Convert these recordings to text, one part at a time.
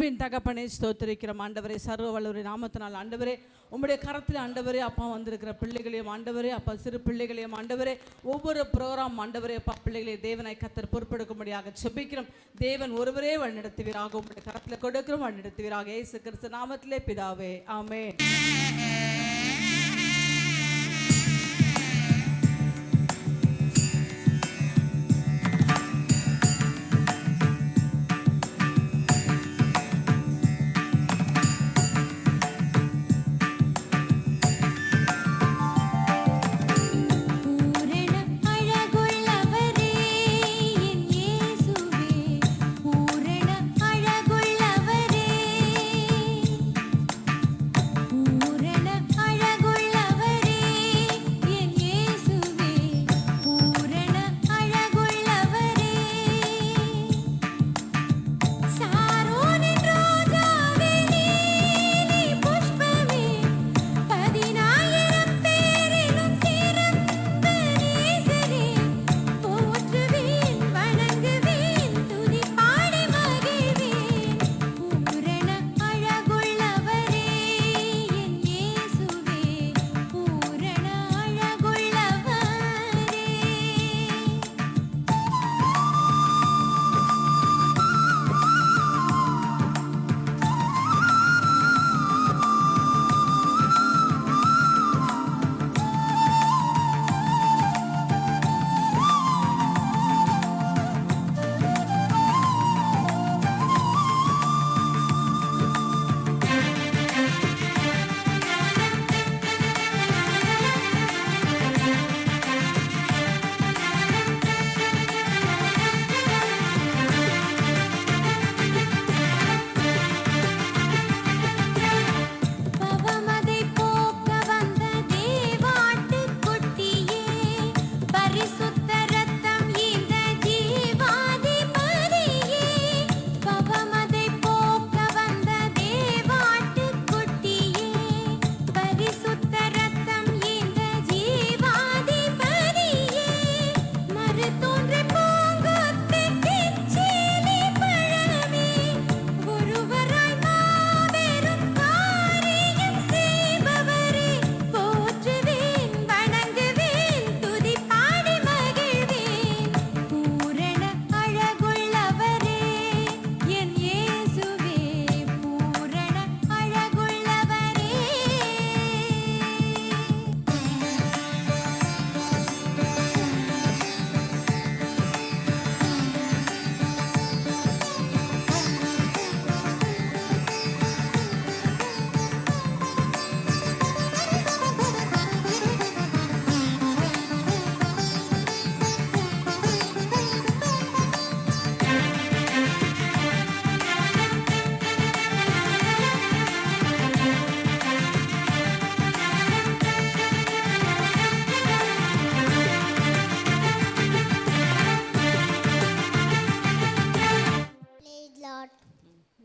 அன்பின் தகப்பனே ஸ்தோத்திரிக்கிறோம் ஆண்டவரே. சர்வ வல்லவரே நாமத்தினால் ஆண்டவரே உம்முடைய கரத்தில் ஆண்டவரே அப்பா வந்திருக்கிற பிள்ளைகளையும் ஆண்டவரே அப்பா சிறு பிள்ளைகளையும் ஆண்டவரே ஒவ்வொரு ப்ரோக்ராம் ஆண்டவரே அப்பா பிள்ளைகளை தேவனை கத்தர் பொறுப்பெடுக்கும்படியாக செபிக்கிறோம். தேவன் ஒருவரே வழிநடத்துவீராக. உம்முடைய கரத்தில் கொடுக்கிறோம், வழிநடத்துவீராக. இயேசு கிறிஸ்து நாமத்திலே பிதாவே, ஆமென்.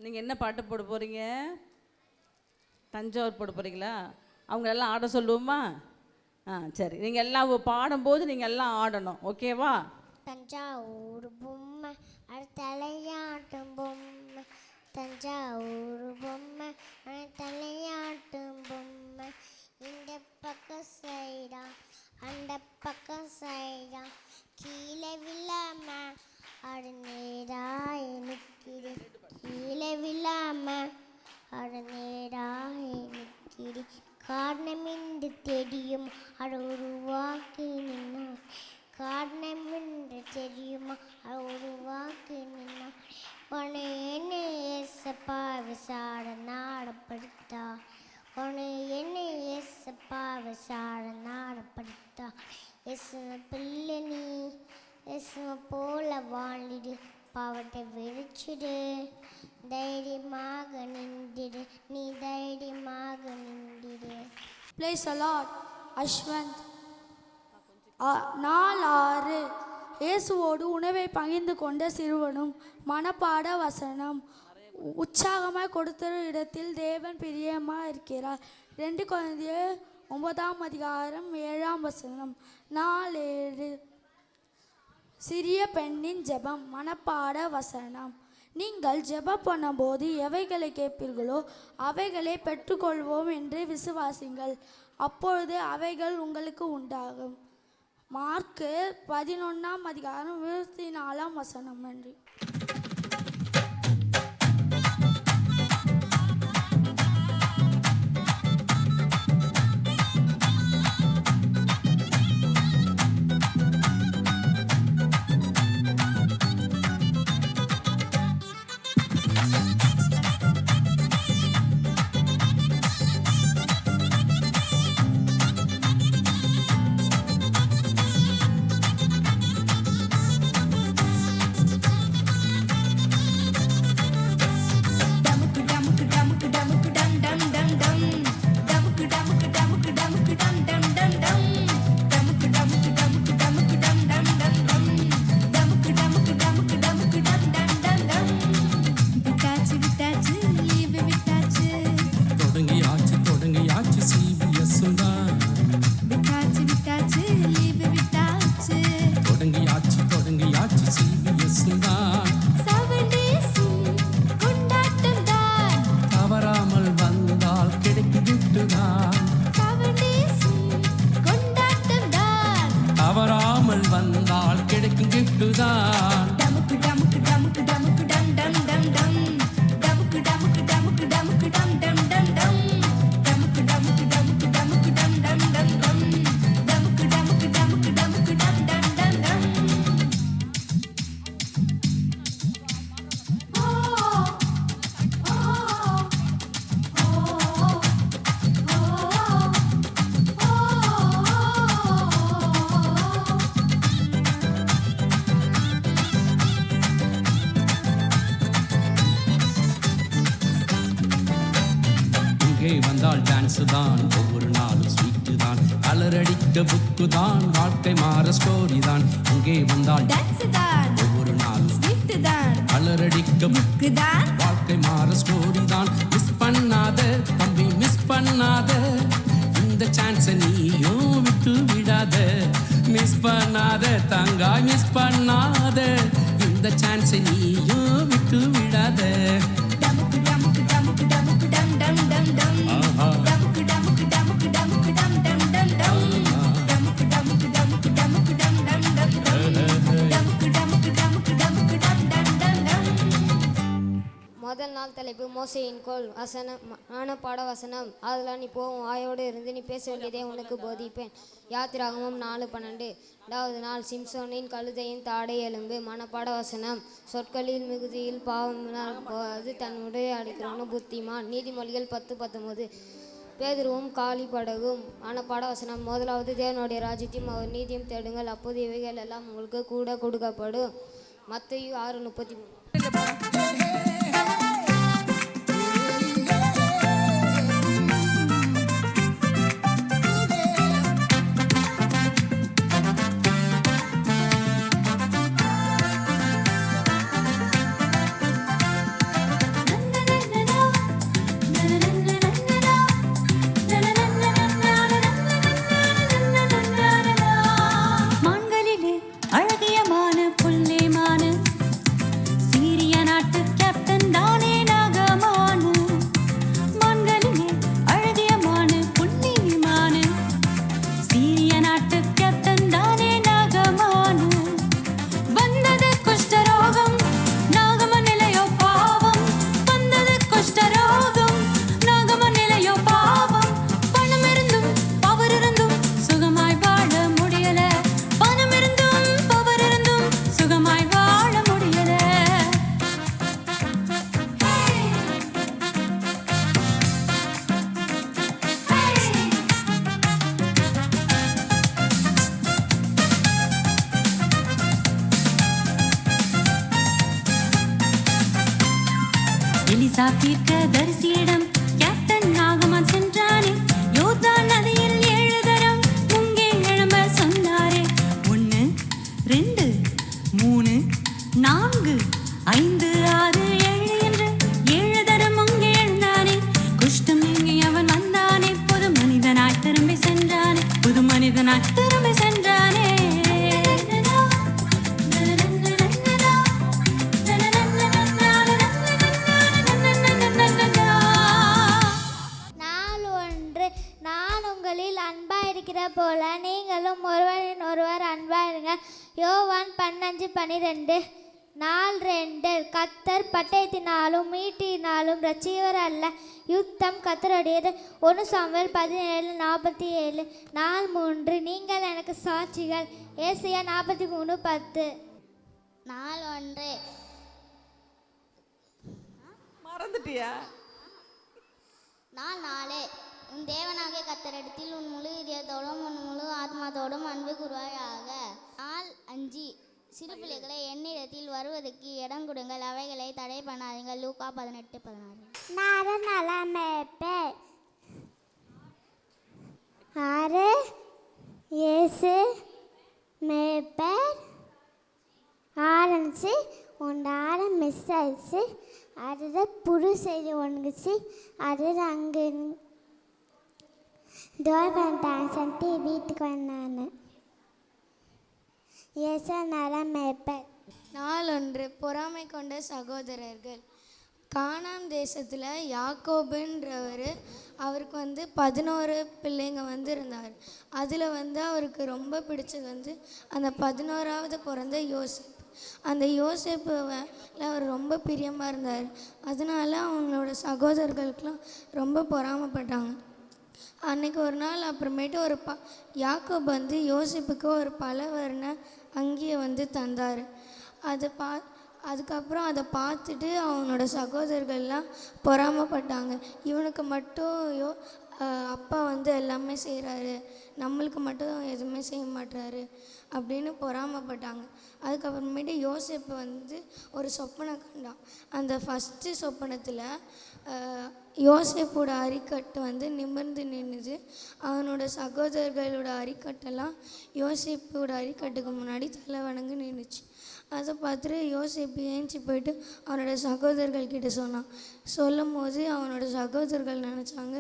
நீங்கள் என்ன பாட்டு போட போகிறீங்க? தஞ்சாவூர் போட போகிறீங்களா? அவங்க எல்லாம் ஆட சொல்லுவோமா? சரி, நீங்கள் எல்லாம் பாடும்போது நீங்கள் எல்லாம் ஆடணும், ஓகேவா? தஞ்சாவூர் பொம்மை தலையாட்டும் பொம்மை, தஞ்சாவூர் பொம்மை தலையாட்டும் பொம்மை, இந்த பக்கம் சைடா அந்த பக்கம் சைடா, கீழே விழாம அடநேரா நிற்கிது, கீழே விழாம அடநேரா நிற்கிது, காரணம் என்று தெரியும் அட உருவாக்கி நின்னார், காரணம் என்று தெரியுமா அட உருவாக்கி நின்னார், உன்னை என்ன ஏசப்பா விசாட நாடப்படுத்தா, உன்னை என்ன ஏசப்பா விசாட நாடப்படுத்தா, எசும பிள்ளை நீ எசும போல வாழ்ந்திடு, பாவத்தை விரிச்சிடு, தைரியமாக நின்றிடு, நீ தைரியமாக நின்றிடு. Praise the Lord. அஸ்வந்த். நாள் 6. இயேசுவோடு உணவை பகிர்ந்து கொண்ட சிறுவனும். மனப்பாட வசனம். உற்சாகமாய் கொடுத்த இடத்தில் தேவன் பிரியமாக இருக்கிறார். 2 கொரிந்தியர் 9:7 நாள் 7. சிறிய பெண்ணின் ஜெபம். மனப்பாட வசனம். நீங்கள் ஜெபம் பண்ணும்போது எவைகளை கேட்பீர்களோ அவைகளை பெற்றுக்கொள்வோம் என்று விசுவாசிங்கள், அப்பொழுது அவைகள் உங்களுக்கு உண்டாகும். மார்க்கு 11:24. நன்றி. வந்தால் டான்ஸ் தான், ஒவ்வொரு நாளும் ஸ்வீட்டு தான், கலரடிக்க புக்கு தான், வாழ்க்கை மாற ஸ்டோரி தான். இங்கே வந்தால் டான்ஸ் தான், ஒவ்வொரு நாளும் ஸ்வீட்டு தான், கலரடிக்க புக்கு தான், வாழ்க்கை மாற ஸ்டோரி தான். மிஸ் பண்ணாத தம்பி, மிஸ் பண்ணாத, இந்த சான்ஸை நீயும் விட்டு விடாத. மிஸ் பண்ணாத தங்காய், மிஸ் பண்ணாத, இந்த சான்ஸை நீயும் விட்டு விடாத. முதல் நாள் தலைப்பு மோசேயின் கோல் வசனம் பாட வசனம். அதெல்லாம் நீ போகும் ஆயோடு இருந்து நீ பேச வேண்டியதை உனக்கு போதிப்பேன். யாத்திராகமம் 4:12. 2வது நாள் சிம்சோனின் கழுதையின் தாடை எலும்பு. மனப்பாட வசனம். சொற்களில் மிகுதியில் பாவம் போது தன்னுடைய அடிக்கிறவனு புத்திமான். நீதிமொழிகள் 10:19. பேதுருவும் காலி படகும். மனப்பாட வசனம். முதலாவது தேவனுடைய ராஜ்யத்தையும் அவர் நீதியும் தேடுங்கள், அப்போது இவைகள் எல்லாம் உங்களுக்கு கூட கொடுக்கப்படும். மத்தேயு 6:33. அன்பாக இருக்கிற போல நீங்களும் ஒருவரின் ஒருவர் அன்பாக இருங்க. யோவான் 15:12. 4:2. கர்த்தர் பட்டயத்தினாலும் ஈட்டியினாலும் ரட்சியவர் அல்ல, யுத்தம் கர்த்தருடையது. 1 சாமுவேல் 17:47. 4:3. நீங்கள் எனக்கு சாட்சிகள். ஏசாயா 43:10. 4:1. மறந்துட்டியா? 4:4. உன் தேவனாகிய கர்த்தரிடத்தில் உன் முழு இதயத்தோடும் உன் முழு ஆத்மாத்தோடும் அன்பு கூறுவாயாக. 4:5. சிறு பிள்ளைகளை என்னிடத்தில் வருவதற்கு இடம் கொடுங்கள், அவைகளை தடை பண்ணாதீங்கள். லூக்கா 18:16. நான் நல்லா மேய்ப்பேன். 6. இயேசு மேய்ப்பர். 6 உண்டார மிஸ் ஆயிடுச்சு. அது புது செய்தி ஒன்றுச்சு. அது அங்கே டோர் பண்ணிட்டாங்க சொல்லிட்டு வீட்டுக்கு வந்தாங்க. இயேசு நல்லா மேய்ப்பர். 4:1. பொறாமை கொண்ட சகோதரர்கள். கானான் தேசத்தில் யாக்கோபுன்றவர், அவருக்கு 11 பிள்ளைங்க இருந்தார். அதில் அவருக்கு ரொம்ப பிடிச்சது அந்த 11ஆவது பிறந்த யோசேப்பு. அந்த யோசேப்பு அவர் ரொம்ப பிரியமாக இருந்தார். அதனால அவங்களோட சகோதரர்களுக்கெலாம் ரொம்ப பொறாமைப்பட்டாங்க. அன்றைக்கி ஒரு நாள் அப்புறமேட்டு யாக்கோபு யோசேப்புக்கு ஒரு பலவர்ண அங்கியை தந்தார். அதுக்கப்புறம் அதை பார்த்துட்டு அவனோட சகோதரர்கள்லாம் பொறாமைப்பட்டாங்க. இவனுக்கு மட்டும் அப்பா எல்லாமே செய்கிறாரு, நம்மளுக்கு மட்டும் எதுவுமே செய்ய மாட்டுறாரு அப்படின்னு பொறாமைப்பட்டாங்க. அதுக்கப்புறமேட்டு யோசேப்பு ஒரு சொப்பனை கண்டான். அந்த ஃபஸ்ட்டு சொப்பனத்தில் யோசேப்போட அரிக்கட்டு நிமிர்ந்து நின்றுது. அவனோட சகோதரர்களோட அரிக்கட்டெல்லாம் யோசேப்போட அரிக்கட்டுக்கு முன்னாடி தலை வணங்கி நின்றுச்சு. அதை பார்த்துட்டு யோசேப்பு ஏஞ்சி போயிட்டு அவனோட சகோதரர்கள்கிட்ட சொன்னான். சொல்லும் போது அவனோட சகோதரர்கள் நினச்சாங்க,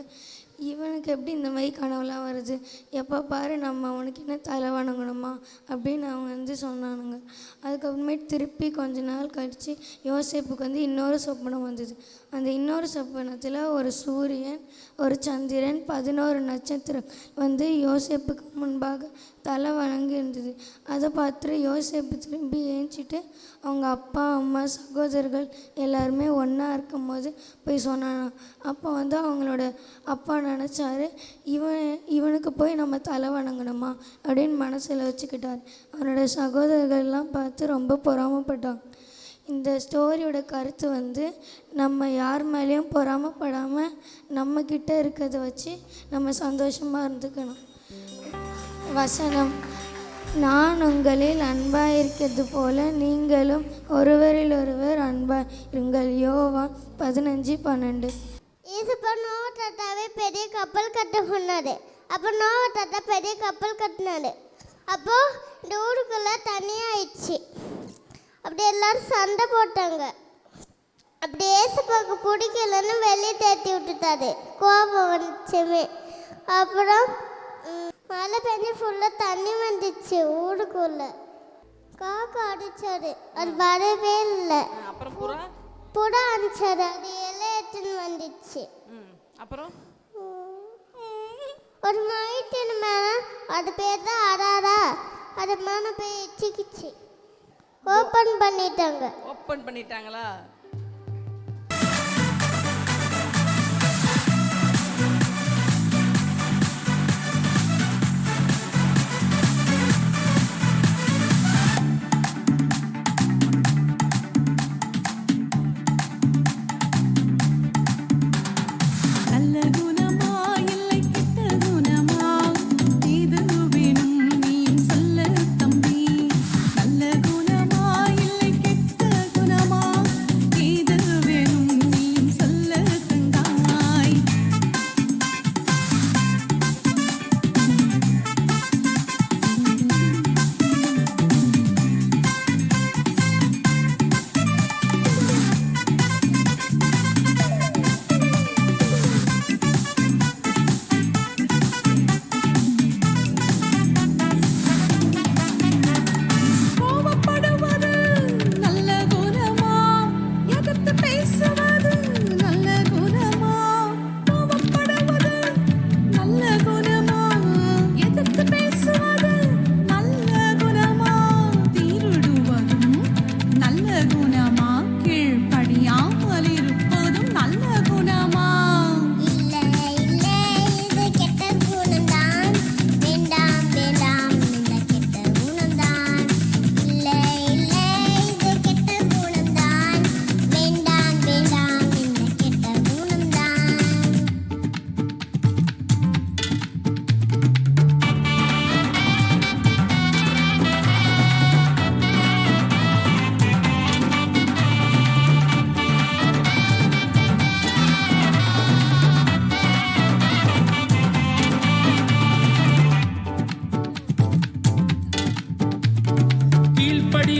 இவனுக்கு எப்படி இந்த மாதிரி கனவுலாம் வருது, எப்போ பாரு நம்ம அவனுக்கு என்ன தலை வணங்கணுமா அப்படின்னு அவங்க சொன்னானுங்க. அதுக்கப்புறமேட்டு திருப்பி கொஞ்ச நாள் கழித்து யோசேப்புக்கு இன்னொரு சொப்பனம் வந்தது. அந்த இன்னொரு சொப்பனத்தில் ஒரு சூரியன், ஒரு சந்திரன், 11 நட்சத்திரம் யோசேப்புக்கு முன்பாக தலை வணங்கி இருந்தது. அதை பார்த்துட்டு யோசேப்பு திரும்பி ஏஞ்சிட்டு அவங்க அப்பா அம்மா சகோதரர்கள் எல்லாருமே ஒன்றா இருக்கும் போது போய் சொன்னானா. அப்போ அவங்களோட அப்பா நினச்சாரு, இவனுக்கு போய் நம்ம தலை வணங்கணுமா அப்படின்னு மனசில் வச்சுக்கிட்டார். அவனோட சகோதரர்கள்லாம் பார்த்து ரொம்ப பொறாமைப்பட்டாங்க. இந்த ஸ்டோரியோட கருத்து நம்ம யார் மேலேயும் பொறாமைப்படாமல் நம்மக்கிட்ட இருக்கிறத வச்சு நம்ம சந்தோஷமாக இருந்துக்கணும். வசனம்: நான் உங்களில் அன்பாக இருக்கிறது போல நீங்களும் ஒருவரில் ஒருவர் அன்பாக இருங்கள். யோவான் 15:12. ஏசப்பா நோவா தாத்தாவே பெரிய கப்பல் கட்ட சொன்னாரு. அப்போ நோவா தாத்தா பெரிய கப்பல் கட்டினாரு. அப்போ இந்த ஊருக்குள்ள தனியாயிடுச்சு. அப்படி எல்லாரும் சண்டை போட்டாங்க. அப்படி ஏசப்பாவுக்கு பிடிக்கலன்னு வெளியே தேத்தி விட்டுட்டாரு. கோபம் வந்துச்சுமே. அப்புறம் மழை பெஞ்சு ஃபுல்லாக தண்ணி வந்துச்சு ஊருக்குள்ள. காக்கா அடிச்சாரு, அது வரவே இல்லை. அப்புறம் புறா அடிச்சாரு, அது இலை எடுத்துன்னு வந்துச்சு. அப்புறம் ஒரு மயிட்டின் மேலே, அது பேர் தான் அராரா, அது மேலே போய் சிக்கிச்சு. ஓப்பன் பண்ணிட்டாங்களா? நல்ல குணமா இல்லை கெட்ட குணமா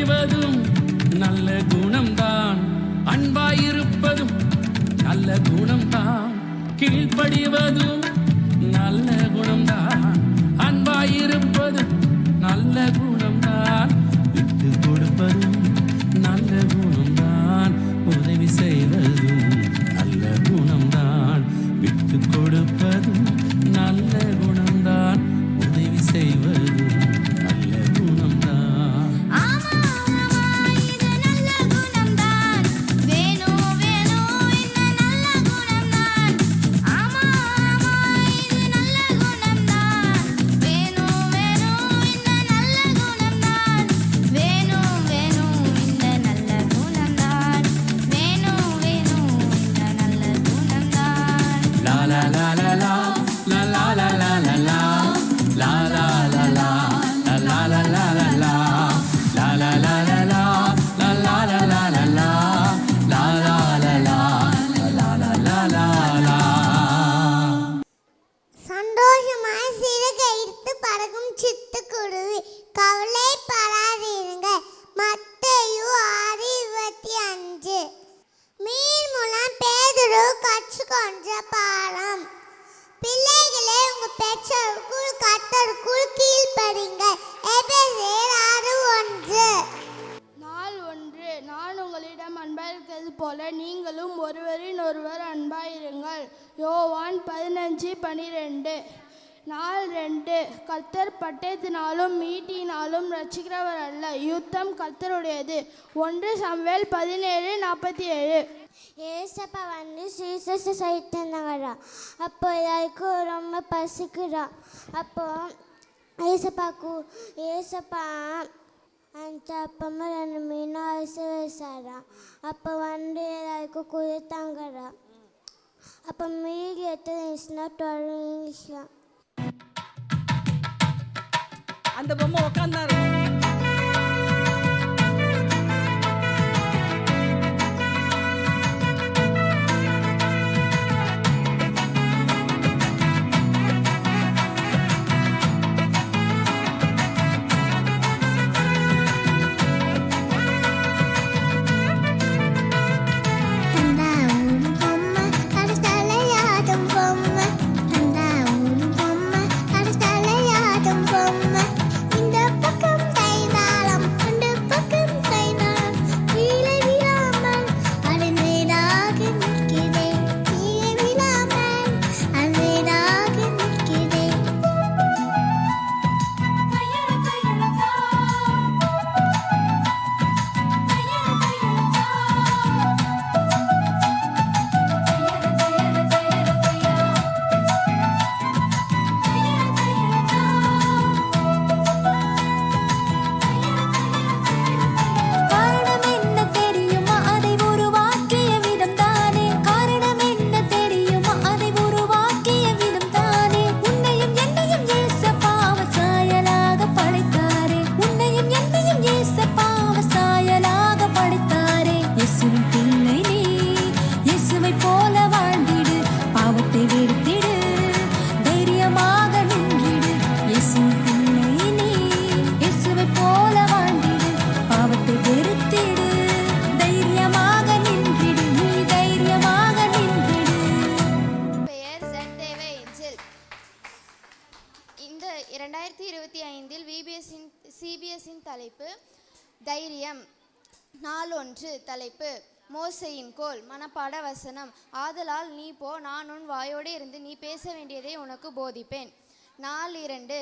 கீழ்ப்படிவதும் நல்ல குணம்தான். அன்பாயிருப்பதும் நல்ல குணம்தான். கீழ்ப்படிவதும் நல்ல குணம்தான். அன்பாயிருப்பதும் நல்ல குணம்தான். விட்டு கொடுப்பதும் நல்ல குணம்தான். உதவி செய்வதும் நல்ல குணம்தான். விட்டு கொடுப்பதும் நல்ல குணம்தான். உதவி செய்வதும் நல்ல குணம்தான். சந்தோஷமாய் சிறகடித்து பறக்கும் சிட்டுக்குருவி கவலைப்படாதீருங்க. மத்தேயு 6:25. மீன் மூலம் பேதுரு கற்றுக்கொண்ட பாடம். பிள்ளைகளே, உங்க பெற்றோருக்குள் கர்த்தருக்குள் கீழ்ப்படிங்க. எபேசியர் 6:1. நாள் ஒன்று. நான் உங்களிடம் அன்பாயிருக்கிறது போல நீங்களும் ஒருவரின் ஒருவர் அன்பாயிருங்கள். யோவான் 15:12. நாள் 2. கர்த்தர் பட்டயத்தினாலும் மீட்டினாலும் ரட்சிக்கிறவர் அல்ல, யுத்தம் கர்த்தருடையது. 1 சாமுவேல் 17:47. ஏசப்பா வந்து சீசஸை சைத்தனாரா. அப்போ எல்லாருக்கும் ரொம்ப பசிக்குறா. அப்போ ஏசப்பா அந்த அப்பமா 2 மீனை அரிசி வச்சாரா. அப்போ வந்து எல்லாருக்கும் கொடுத்தாங்கடா. அப்போ மீதி எத்தனை இருந்துச்சுன்னா 12 இருந்துச்சு. அந்த பொம்மை உட்காந்தா இருக்கும். இந்த 2025 சிபிஎஸ்இன் தலைப்பு தைரியம். நாள் 1 தலைப்பு மோசேயின் கோல். மனப்பாட வசனம். ஆதலால் நீ போ, நான் உன் வாயோடு இருந்து நீ பேச வேண்டியதை உனக்கு போதிப்பேன். நாள் 2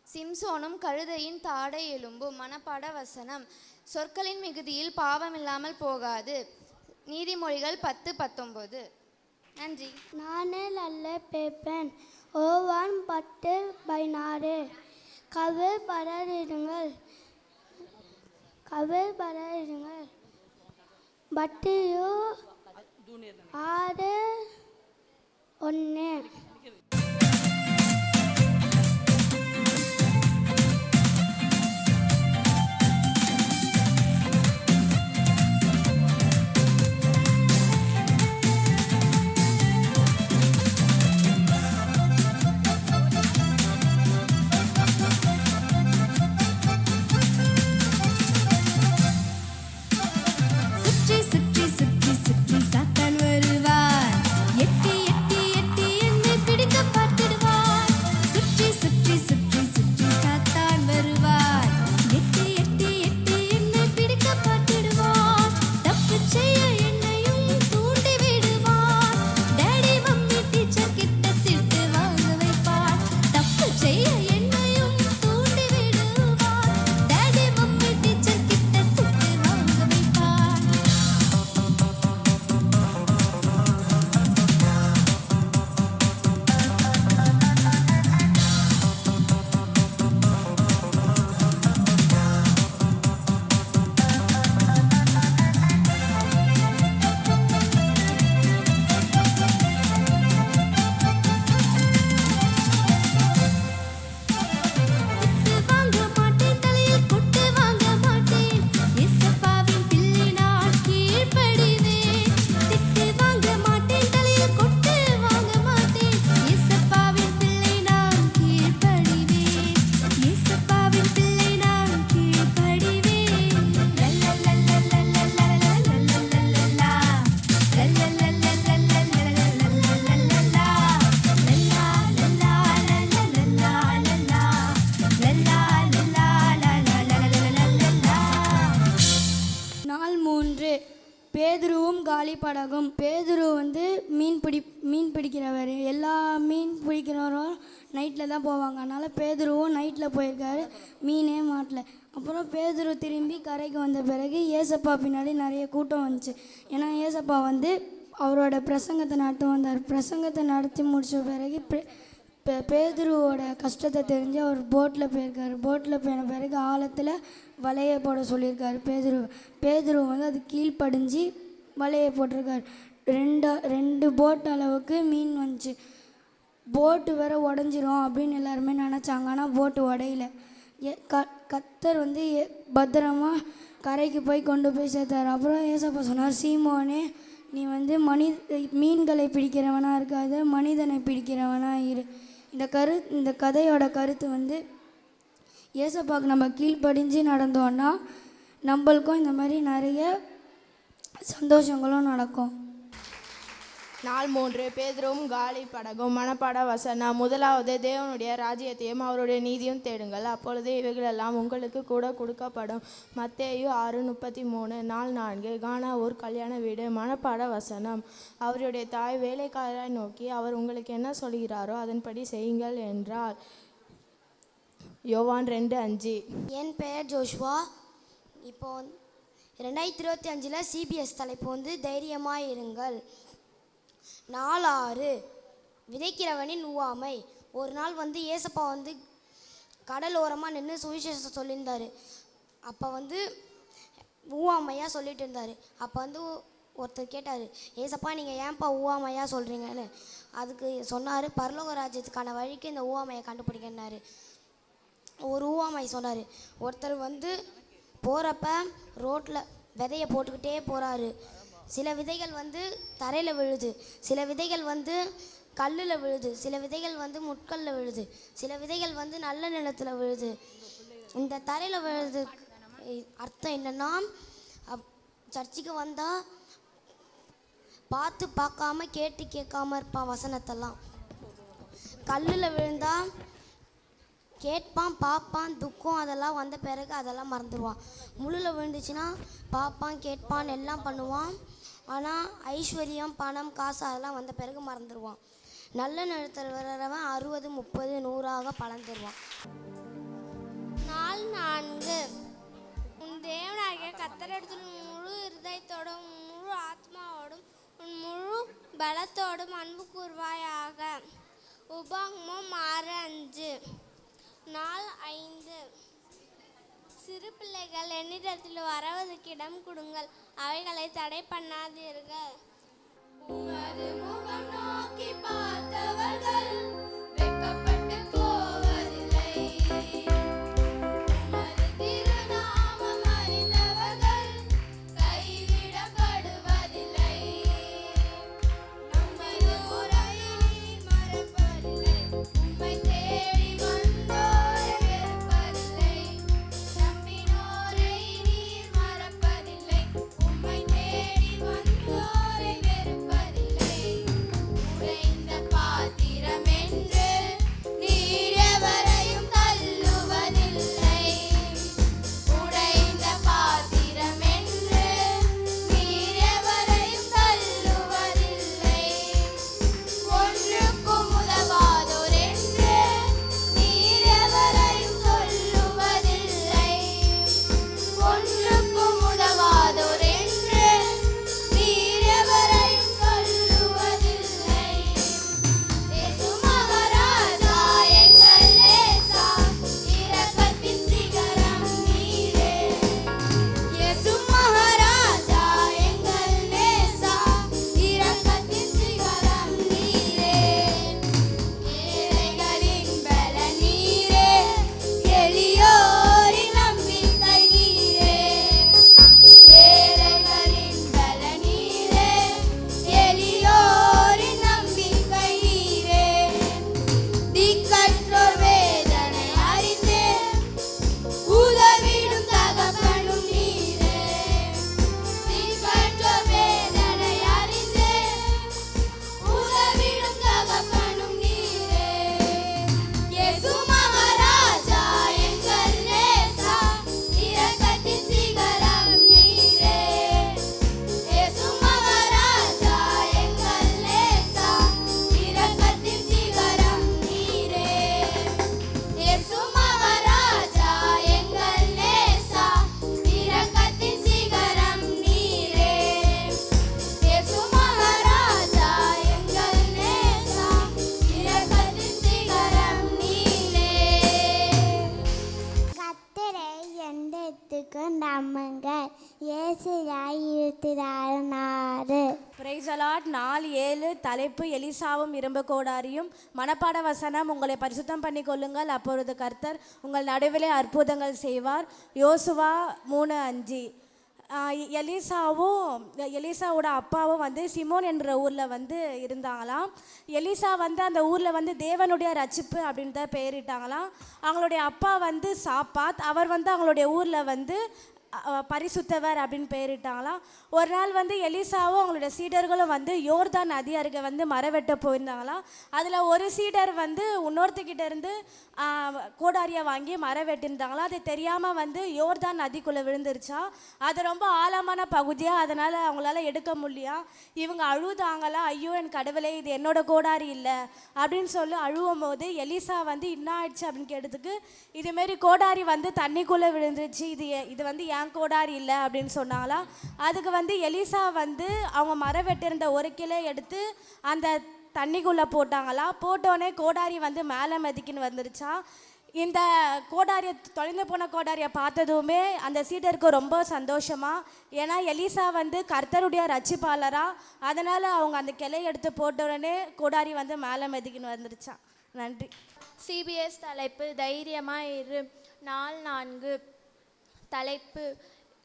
சிம்சோனும் கழுதையின் தாடை எலும்பும். மனப்பாட வசனம். சொற்களின் மிகுதியில் பாவமில்லாமல் போகாது. நீதிமொழிகள் 10:19. நன்றி. நானே நல்ல பேப்பன். ஓவான் 10:16. கவலைப்படாதீர்கள். மத்தேயு 6:1. காலிப்படகும். பேதுரு வந்து மீன் பிடிக்கிறவர். எல்லா மீன் பிடிக்கிறவரும் நைட்டில் தான் போவாங்க. அதனால் பேதுருவும் நைட்டில் போயிருக்காரு, மீனே மாட்டல. அப்புறம் பேதுரு திரும்பி கரைக்கு வந்த பிறகு ஏசப்பா பின்னாடி நிறைய கூட்டம் வந்துச்சு. ஏன்னா ஏசப்பா வந்து அவரோட பிரசங்கத்தை நடத்த வந்தார். பிரசங்கத்தை நடத்தி முடித்த பிறகு பேதுருவோட கஷ்டத்தை தெரிஞ்சு அவர் போட்டில் போயிருக்காரு. போட்டில் போன பிறகு ஆழத்தில் வலையை போட சொல்லியிருக்காரு பேதுரு வந்து அது கீழ்ப்படிஞ்சு வலையை போட்டிருக்காரு. ரெண்டு போட் அளவுக்கு மீன் வந்துச்சு. போட்டு வேற உடஞ்சிரும் அப்படின்னு எல்லாருமே நினச்சாங்க. ஆனால் போட்டு உடையில. கர்த்தர் வந்து பத்திரமா கரைக்கு போய் கொண்டு போய் சேர்த்தார். அப்புறம் ஏசப்பா சொன்னார், சீமோனே, நீ வந்து மீன்களை பிடிக்கிறவனாக இருக்காது, மனிதனை பிடிக்கிறவனாக இரு. இந்த கதையோட கருத்து வந்து ஏசப்பாவுக்கு நம்ம கீழ்ப்படிஞ்சு நடந்தோன்னா நம்மளுக்கும் இந்த மாதிரி நிறைய சந்தோஷங்களும் நடக்கும். நாள் 3 பேதுருவும் காலிப்படகும். மனப்பாட வசனம். முதலாவது, தேவனுடைய ராஜ்யத்தையும் அவருடைய நீதியும் தேடுங்கள், அப்பொழுது இவைகளெல்லாம் உங்களுக்கு கூட கொடுக்கப்படும். மத்தேயு 6:33. நாள் 4, கானா ஒரு கல்யாண வீடு. மனப்பாட வசனம். அவருடைய தாய் வேலைக்காரரை நோக்கி, அவர் உங்களுக்கு என்ன சொல்கிறாரோ அதன்படி செய்யுங்கள் என்றார். யோவான் 2:5. என் பெயர் ஜோஷ்வா. இப்போ 2025 சிபிஎஸ் தலைப்பு வந்து தைரியமாக இருங்கள். 4:6 விதைக்கிறவனின் உவமை. ஒரு நாள் வந்து ஏசப்பா வந்து கடல் ஓரமாக நின்று சுவிசேஷம் சொல்லியிருந்தார். அப்போ வந்து உவமையாக சொல்லிட்டு இருந்தார். அப்போ வந்து ஒருத்தர் கேட்டார், ஏசப்பா நீங்கள் ஏன்ப்பா உவமையாக சொல்கிறீங்கன்னு. அதுக்கு சொன்னார், பரலோக ராஜ்யத்துக்கான வழிக்கு இந்த உவமையை கண்டுபிடிக்கன்னாரு. ஒரு உவமை சொன்னார். ஒருத்தர் வந்து போகிறப்ப ரோட்டில் விதையை போட்டுக்கிட்டே போகிறாரு. சில விதைகள் வந்து தரையில் விழுது, சில விதைகள் வந்து கல்லில் விழுது, சில விதைகள் வந்து முட்களில் விழுது, சில விதைகள் வந்து நல்ல நிலத்தில் விழுது. இந்த தரையில் விழுது அர்த்தம் என்னென்னா, சர்ச்சுக்கு வந்தால் பார்த்து பார்க்காம கேட்டு கேட்காம இருப்பான் வசனத்தெல்லாம். கல்லில் விழுந்தால் கேட்பான், பார்ப்பான், துக்கம் அதெல்லாம் வந்த பிறகு அதெல்லாம் மறந்துடுவான். முள்ளில் விழுந்துச்சுன்னா பார்ப்பான், கேட்பான், எல்லாம் பண்ணுவான். ஆனால் ஐஸ்வர்யம், பணம், காசு அதெல்லாம் வந்த பிறகு மறந்துடுவான். நல்ல நிலத்தில் வர்றவன் 60, 30, 100 பலன் தருவான். நாள் 4. உன் தேவனாகிய கர்த்தரிடத்தில் முழு இருதயத்தோடும் முழு ஆத்மாவோடும் உன் முழு பலத்தோடும் அன்பு கூர்வாயாக. உபாகமம் 6:5. நாள் 5. சிறு பிள்ளைகள் என்னிடத்தில் வரவதற்கு இடம் கொடுங்கள், அவைகளை தடை பண்ணாதீர்கள். உமது முகம் நோக்கி பார்த்தவர்கள் வெட்கப்பட்டு போவதில்லை. உமது திருநாமம் அறிந்தவர்கள் கைவிடப்படுவதில்லை. நம்பினோரை நீர் மறப்பதில்லை. உம்மை தேடி வந்தோரை வெறுப்பதில்லை. நம்பினோரை நீர் மறப்பதில்லை. உம்மை தேடி வந்தோரை வெறுப்பதில்லை. ஏசாயா 26:6. பிரைஸ் அலாட். நாள் 7 தலைப்பு எலிசாவும் இரும்பு கோடாரியும். மனப்பாட வசனம், உங்களை பரிசுத்தம் பண்ணி கொள்ளுங்கள், அப்பொழுது கர்த்தர் உங்கள் நடுவிலே அற்புதங்கள் செய்வார். யோசுவா 3:5. எலிசாவோட அப்பாவும் வந்து சிமோன் என்ற ஊரில் வந்து இருந்தாங்களாம். எலிசா வந்து அந்த ஊரில் வந்து தேவனுடைய ரட்சிப்பு அப்படின்னு தான் பெயரிட்டாங்களாம். அவங்களுடைய அப்பா வந்து சாப்பாத், அவர் வந்து அவங்களுடைய ஊரில் வந்து பரிசுத்தவர் அப்படின்னு பெயரிட்டாங்களாம். ஒரு நாள் வந்து எலிசாவும் அவங்களுடைய சீடர்களும் வந்து யோர்தான் நதி அருகே வந்து மரம் வெட்ட போயிருந்தாங்களாம். அதில் ஒரு சீடர் வந்து இன்னொருத்தக்கிட்ட இருந்து கோடாரியை வாங்கி மரம் வெட்டியிருந்தாங்களாம். அது தெரியாமல் வந்து யோர்தான் நதிக்குள்ளே விழுந்துருச்சா. அது ரொம்ப ஆழமான பகுதியாக, அதனால் அவங்களால எடுக்க முடியா. இவங்க அழுதாங்களா, ஐயோ என் கடவுளே இது என்னோட கோடாரி இல்லை அப்படின்னு சொல்லி அழுவும் போது எலிசா வந்து என்ன ஆயிடுச்சு அப்படின்னு கேட்டதுக்கு, இதுமாரி கோடாரி வந்து தண்ணிக்குள்ளே விழுந்துருச்சு, இது வந்து ஏன் கோடாரி இல்லை அப்படின்னு சொன்னாங்களா. அதுக்கு வந்து எலிசா வந்து அவங்க மரம் வெட்டியிருந்த ஒரு கிளை எடுத்து அந்த தண்ணிக்குள்ளே போட்டாங்களா. போட்டோடனே கோடாரி வந்து மேலே மதிக்கின்னு வந்துருச்சா. இந்த கோடாரியை, தொலைந்து போன கோடாரியை பார்த்ததுமே அந்த சீடருக்கு ரொம்ப சந்தோஷமா. ஏன்னா எலிசா வந்து கர்த்தருடைய ரட்சிப்பாளரா, அதனால் அவங்க அந்த கிளையை எடுத்து போட்ட உடனே கோடாரி வந்து மேலே மதிக்கின்னு வந்துருச்சான். நன்றி. சிபிஎஸ் தலைப்பு தைரியமாக இரு. நாள் 4 தலைப்பு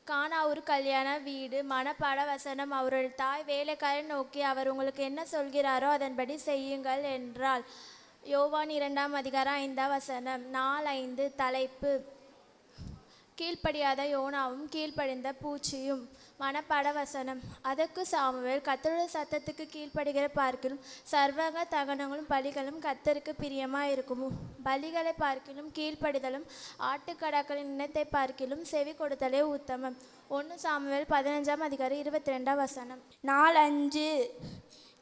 கானாவூர் கல்யாண வீடு. மனப்பாட வசனம், அவருடைய தாய் வேலைக்காரன் நோக்கி அவர் உங்களுக்கு என்ன சொல்கிறாரோ அதன்படி செய்யுங்கள் என்றாள். யோவான் 2:5. நாள் 5 தலைப்பு கீழ்ப்படியாத யோனாவும் கீழ்ப்படிந்த பூச்சியும். மனப்பாட வசனம், அதற்கு சாமுவேல் கர்த்தருடைய சத்தத்துக்கு கீழ்ப்படுகிற பார்க்கிலும் சர்வங்க தகனங்களும் பலிகளும் கர்த்தருக்கு பிரியமாக இருக்குமோ. பலிகளை பார்க்கிலும் கீழ்ப்படிதலும் ஆட்டுக்கடாக்களின் இனத்தை பார்க்கிலும் செவி கொடுத்தலே உத்தமம். 1 சாமுவேல் 15:22. நாள் 5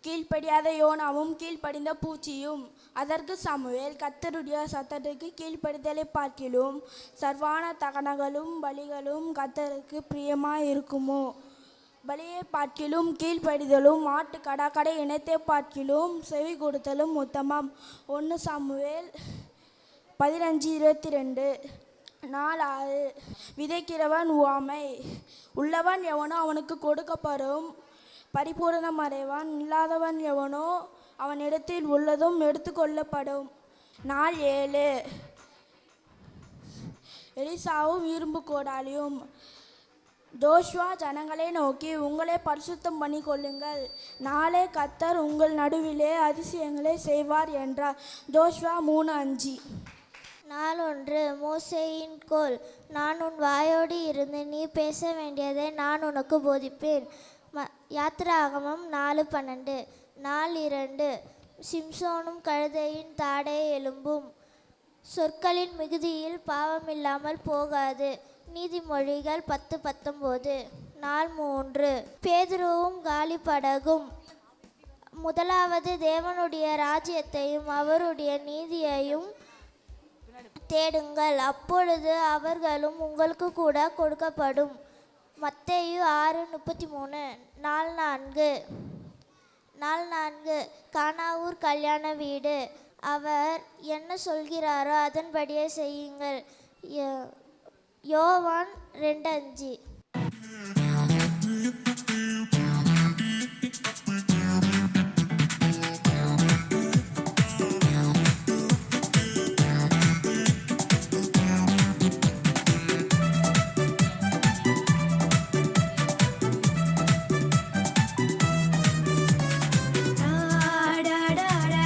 கீழ்ப்படியாத யோனாவும் கீழ்ப்படிந்த பூச்சியும். அதற்கு சாமுவேல் கர்த்தருடைய சத்தத்துக்கு கீழ்ப்படிதலை பார்க்கிலும் சர்வான தகனங்களும் பலிகளும் கர்த்தருக்கு பிரியமாக இருக்குமோ. பலியை பார்க்கிலும் கீழ்ப்படிதலும் ஆட்டு கடாக்கடை இனத்தை பார்க்கிலும் செவி கொடுத்தலும் உத்தமம். 1 சாமுவேல் 15:22. நாள் 6 விதைக்கிறவன் உவமை. உள்ளவன் எவனோ அவனுக்கு கொடுக்கப்படும், பரிபூரணம் அடைவான். இல்லாதவன் எவனோ அவனிடத்தில் உள்ளதும் எடுத்துக்கொள்ளப்படும். நாள் 7 எலிசாவும் இரும்பு கோடாலியும். ஜோஷுவா ஜனங்களை நோக்கி, உங்களை பரிசுத்தம் பண்ணி கொள்ளுங்கள், நாளை கர்த்தர் உங்கள் நடுவிலே அதிசயங்களை செய்வார் என்றார். ஜோஷுவா 3:5. நாள் 1 மோசேயின் கோல். நான் உன் வாயோடு இருந்து நீ பேச வேண்டியதை நான் உனக்கு போதிப்பேன். யாத்திராகமம் 4:12. நாள் 2 சிம்சோனும் கழுதையின் தாடை எலும்பும். சொற்களின் மிகுதியில் பாவமில்லாமல் போகாது. நீதிமொழிகள் 10:19. நாள் 3 பேதுருவும் காலி படகும். முதலாவது தேவனுடைய ராஜ்யத்தையும் அவருடைய நீதியையும் தேடுங்கள், அப்பொழுது அவர்களும் உங்களுக்கு கூட கொடுக்கப்படும். மத்தேயு 6:33. நாள் 4 கானாவூர் கல்யாண வீடு. அவர் என்ன சொல்கிறாரோ அதன்படியே செய்யுங்கள். யோவான் 2:5. Da da da da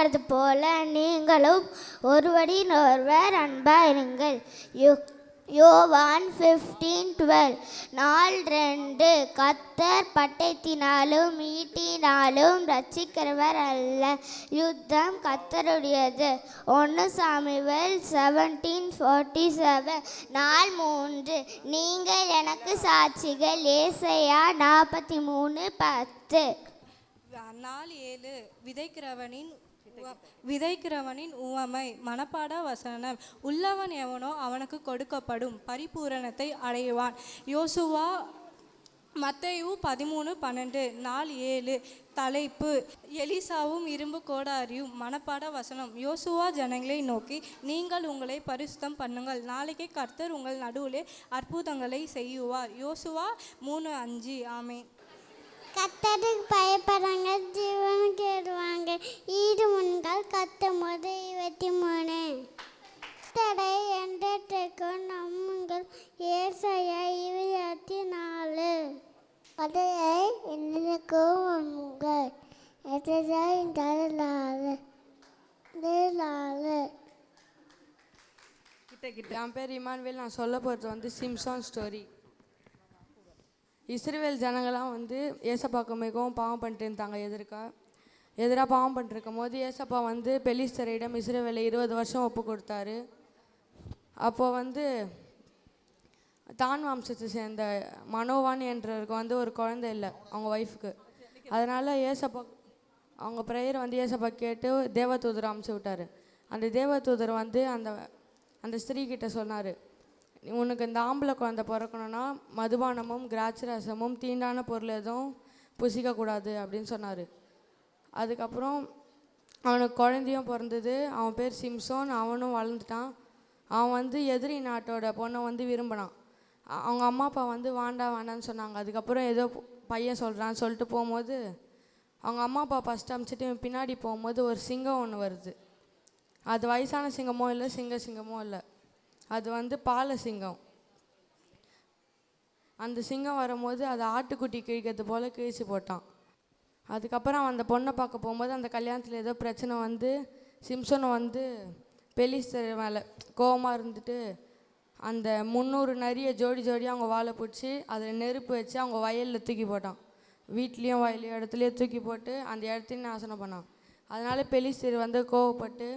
இருக்கிறது போல நீங்களும் ஒருவரினொருவர் அன்பாயிருங்கள். யோவான் 15:12. நாள் 2. கர்த்தர் பட்டயத்தினாலும் ஈட்டினாலும் ரட்சிக்கிறவர் அல்ல, யுத்தம் கர்த்தருடையது. 1 சாமுவேல் 17:47. நாள் 3. நீங்கள் எனக்கு சாட்சிகள். ஏசாயா 43:10. நாள் 7. விதைக்கிறவனின் உவமை. மனப்பாட வசனம். உள்ளவன் எவனோ அவனுக்கு கொடுக்கப்படும், பரிபூரணத்தை அடைவான். யோசுவா மத்தேயு 13:12. நாள் 7. தலைப்பு எலிசாவும் இரும்பு கோடாரியும். மனப்பாட வசனம். யோசுவா ஜனங்களை நோக்கி, நீங்கள் உங்களை பரிசுத்தம் பண்ணுங்கள், நாளைக்கு கர்த்தர் உங்கள் நடுவிலே அற்புதங்களை செய்யுவார். யோசுவா 3:5. ஆமென். கத்தருக்கு பயப்படுறாங்க, ஜீவனுக்கு ஏறுவாங்க. ஈடு முன்கள் 19:23. தடை என்றைக்கு நம்புங்கள். ஏசாயா 24. கதையை என்னைக்கும் நம்புங்கள். ஏசாயா 24. என் பேர் இமானுவேல். நான் சொல்ல போகிறது சிம்சான் ஸ்டோரி. இஸ்ரவேல் ஜனங்களாம் ஏசப்பாவுக்கு மிகவும் பாவம் பண்ணிட்டு இருந்தாங்க. எதிராக பாவம் பண்ணிருக்கும் போது ஏசப்பா பெலிஸ்தரிடம் இஸ்ரவேலை 20 வருஷம் ஒப்பு கொடுத்தாரு. அப்போது தான் வம்சத்தை சேர்ந்த மனோவான் என்றவருக்கு ஒரு குழந்தை இல்லை அவங்க ஒய்ஃபுக்கு. அதனால் ஏசப்பா அவங்க ப்ரேயர் ஏசப்பா கேட்டு தேவதூதரை அமுச்சு விட்டார். அந்த தேவதூதர் அந்த ஸ்திரீ கிட்ட சொன்னார், உனக்கு இந்த ஆம்பளை குழந்தை பிறக்கணுன்னா மதுபானமும் திராட்சை ரசமும் தீண்டான பொருள் எதுவும் புசிக்கக்கூடாது அப்படின்னு சொன்னார். அதுக்கப்புறம் அவனுக்கு குழந்தையும் பிறந்தது. அவன் பேர் சிம்சோன். அவனும் வளர்ந்துட்டான். அவன் எதிரி நாட்டோட பொண்ணை விரும்பினான். அவங்க அம்மா அப்பா வேண்டான்னு சொன்னாங்க. அதுக்கப்புறம் ஏதோ பையன் சொல்கிறான்னு சொல்லிட்டு போகும்போது அவங்க அம்மா அப்பா ஃபஸ்ட்டு அமிச்சிட்டு பின்னாடி போகும்போது ஒரு சிங்கம் ஒன்று வருது. அது வயசான சிங்கமோ இல்லை, சிங்கமோ இல்லை, அது பால சிங்கம். அந்த சிங்கம் வரும்போது அது ஆட்டுக்குட்டி கிழிக்கிறது போல் கிழிச்சு போட்டான். அதுக்கப்புறம் அவன் அந்த பொண்ணை பார்க்க போகும்போது அந்த கல்யாணத்தில் ஏதோ பிரச்சனை சிம்சனை பெலிஸ்தர் மேலே கோவமாக இருந்துட்டு அந்த 300 நரியை ஜோடியாக அவங்க வாழை பிடிச்சி அதில் நெருப்பு வச்சு அவங்க வயலில் தூக்கி போட்டான். வீட்லேயும் வயலையும் இடத்துலையும் தூக்கி போட்டு அந்த இடத்தையும் நாசனம் பண்ணான். அதனால் பெலிஸ்தர் கோவப்பட்டு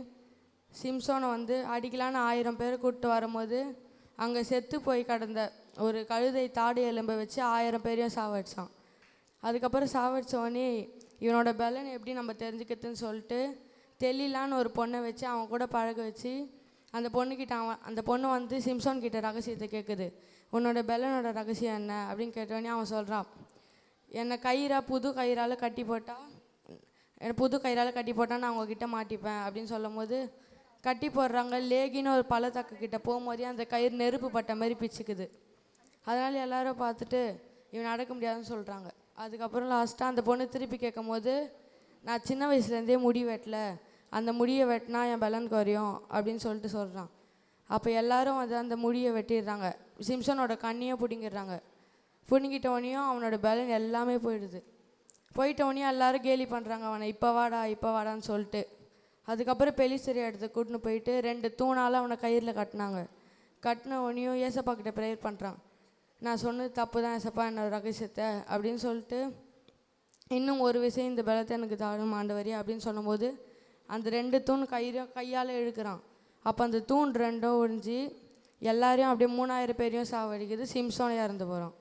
சிம்சோனை அடிக்கலான்னு 1000 பேர் கூப்பிட்டு வரும்போது அங்கே செத்து போய் கிடந்த ஒரு கழுதை தாடி எலும்பை வச்சு 1000 பேரையும் சாவடிச்சான். அதுக்கப்புறம் சாவடித்தவொடனே இவனோட பலன் எப்படி நம்ம தெரிஞ்சுக்கிறதுன்னு சொல்லிட்டு தெளிலான்னு ஒரு பொண்ணை வச்சு அவன் கூட பழக வச்சு அந்த பொண்ணு சிம்சோன் கிட்ட ரகசியத்தை கேட்குது. உன்னோட பலனோட ரகசியம் என்ன அப்படின்னு கேட்டவொடனே அவன் சொல்கிறான், என்னை புது கயிறால் கட்டி போட்டால் நான் உங்ககிட்ட மாட்டிப்பேன் அப்படின்னு சொல்லும் போது கட்டி போடுறாங்க. லேகின்னு ஒரு பள்ளத்தாக்கு கிட்ட போகும்போதே அந்த கயிறு நெருப்பு பட்ட மாதிரி பிச்சுக்குது. அதனால் எல்லாரும் பார்த்துட்டு இவன் நடக்க முடியாதுன்னு சொல்கிறாங்க. அதுக்கப்புறம் லாஸ்ட்டாக அந்த பொண்ணு திருப்பி கேட்கும் போது, நான் சின்ன வயசுலேருந்தே முடி வெட்டலை, அந்த முடியை வெட்டினா என் பலன் குறையும் அப்படின்னு சொல்கிறான். அப்போ எல்லாரும் அந்த முடியை வெட்டிடுறாங்க. சிம்சனோட கண்ணியை பிடுங்கிடுறாங்க. பிடுங்கிட்டவனையும் அவனோட பலன் எல்லாமே போயிட்டவனையும் எல்லாரும் கேலி பண்ணுறாங்க அவனை, இப்போ வாடான்னு சொல்லிட்டு. அதுக்கப்புறம் பெலிஸ்தர் இடத்துக்கு கூட்டின்னு போயிட்டு 2 தூணால் அவனை கயிறில் கட்டினவனையும் ஏசப்பா கிட்ட ப்ரேயர் பண்ணுறான். நான் சொன்னது தப்பு தான் ஏசப்பா, என்னோட ரகசியத்தை அப்படின்னு சொல்லிட்டு, இன்னும் ஒரு விஷயம் இந்த பலத்தை எனக்கு தாழும் ஆண்டவரே அப்படின்னு சொல்லும்போது அந்த 2 தூண் கையால் இழுக்கிறான். அப்போ அந்த தூண் 2 ஒழிஞ்சு எல்லாரையும் அப்படியே 3000 பேரையும் சாவடிக்குது. சிம்சோனை இறந்து போகிறான்.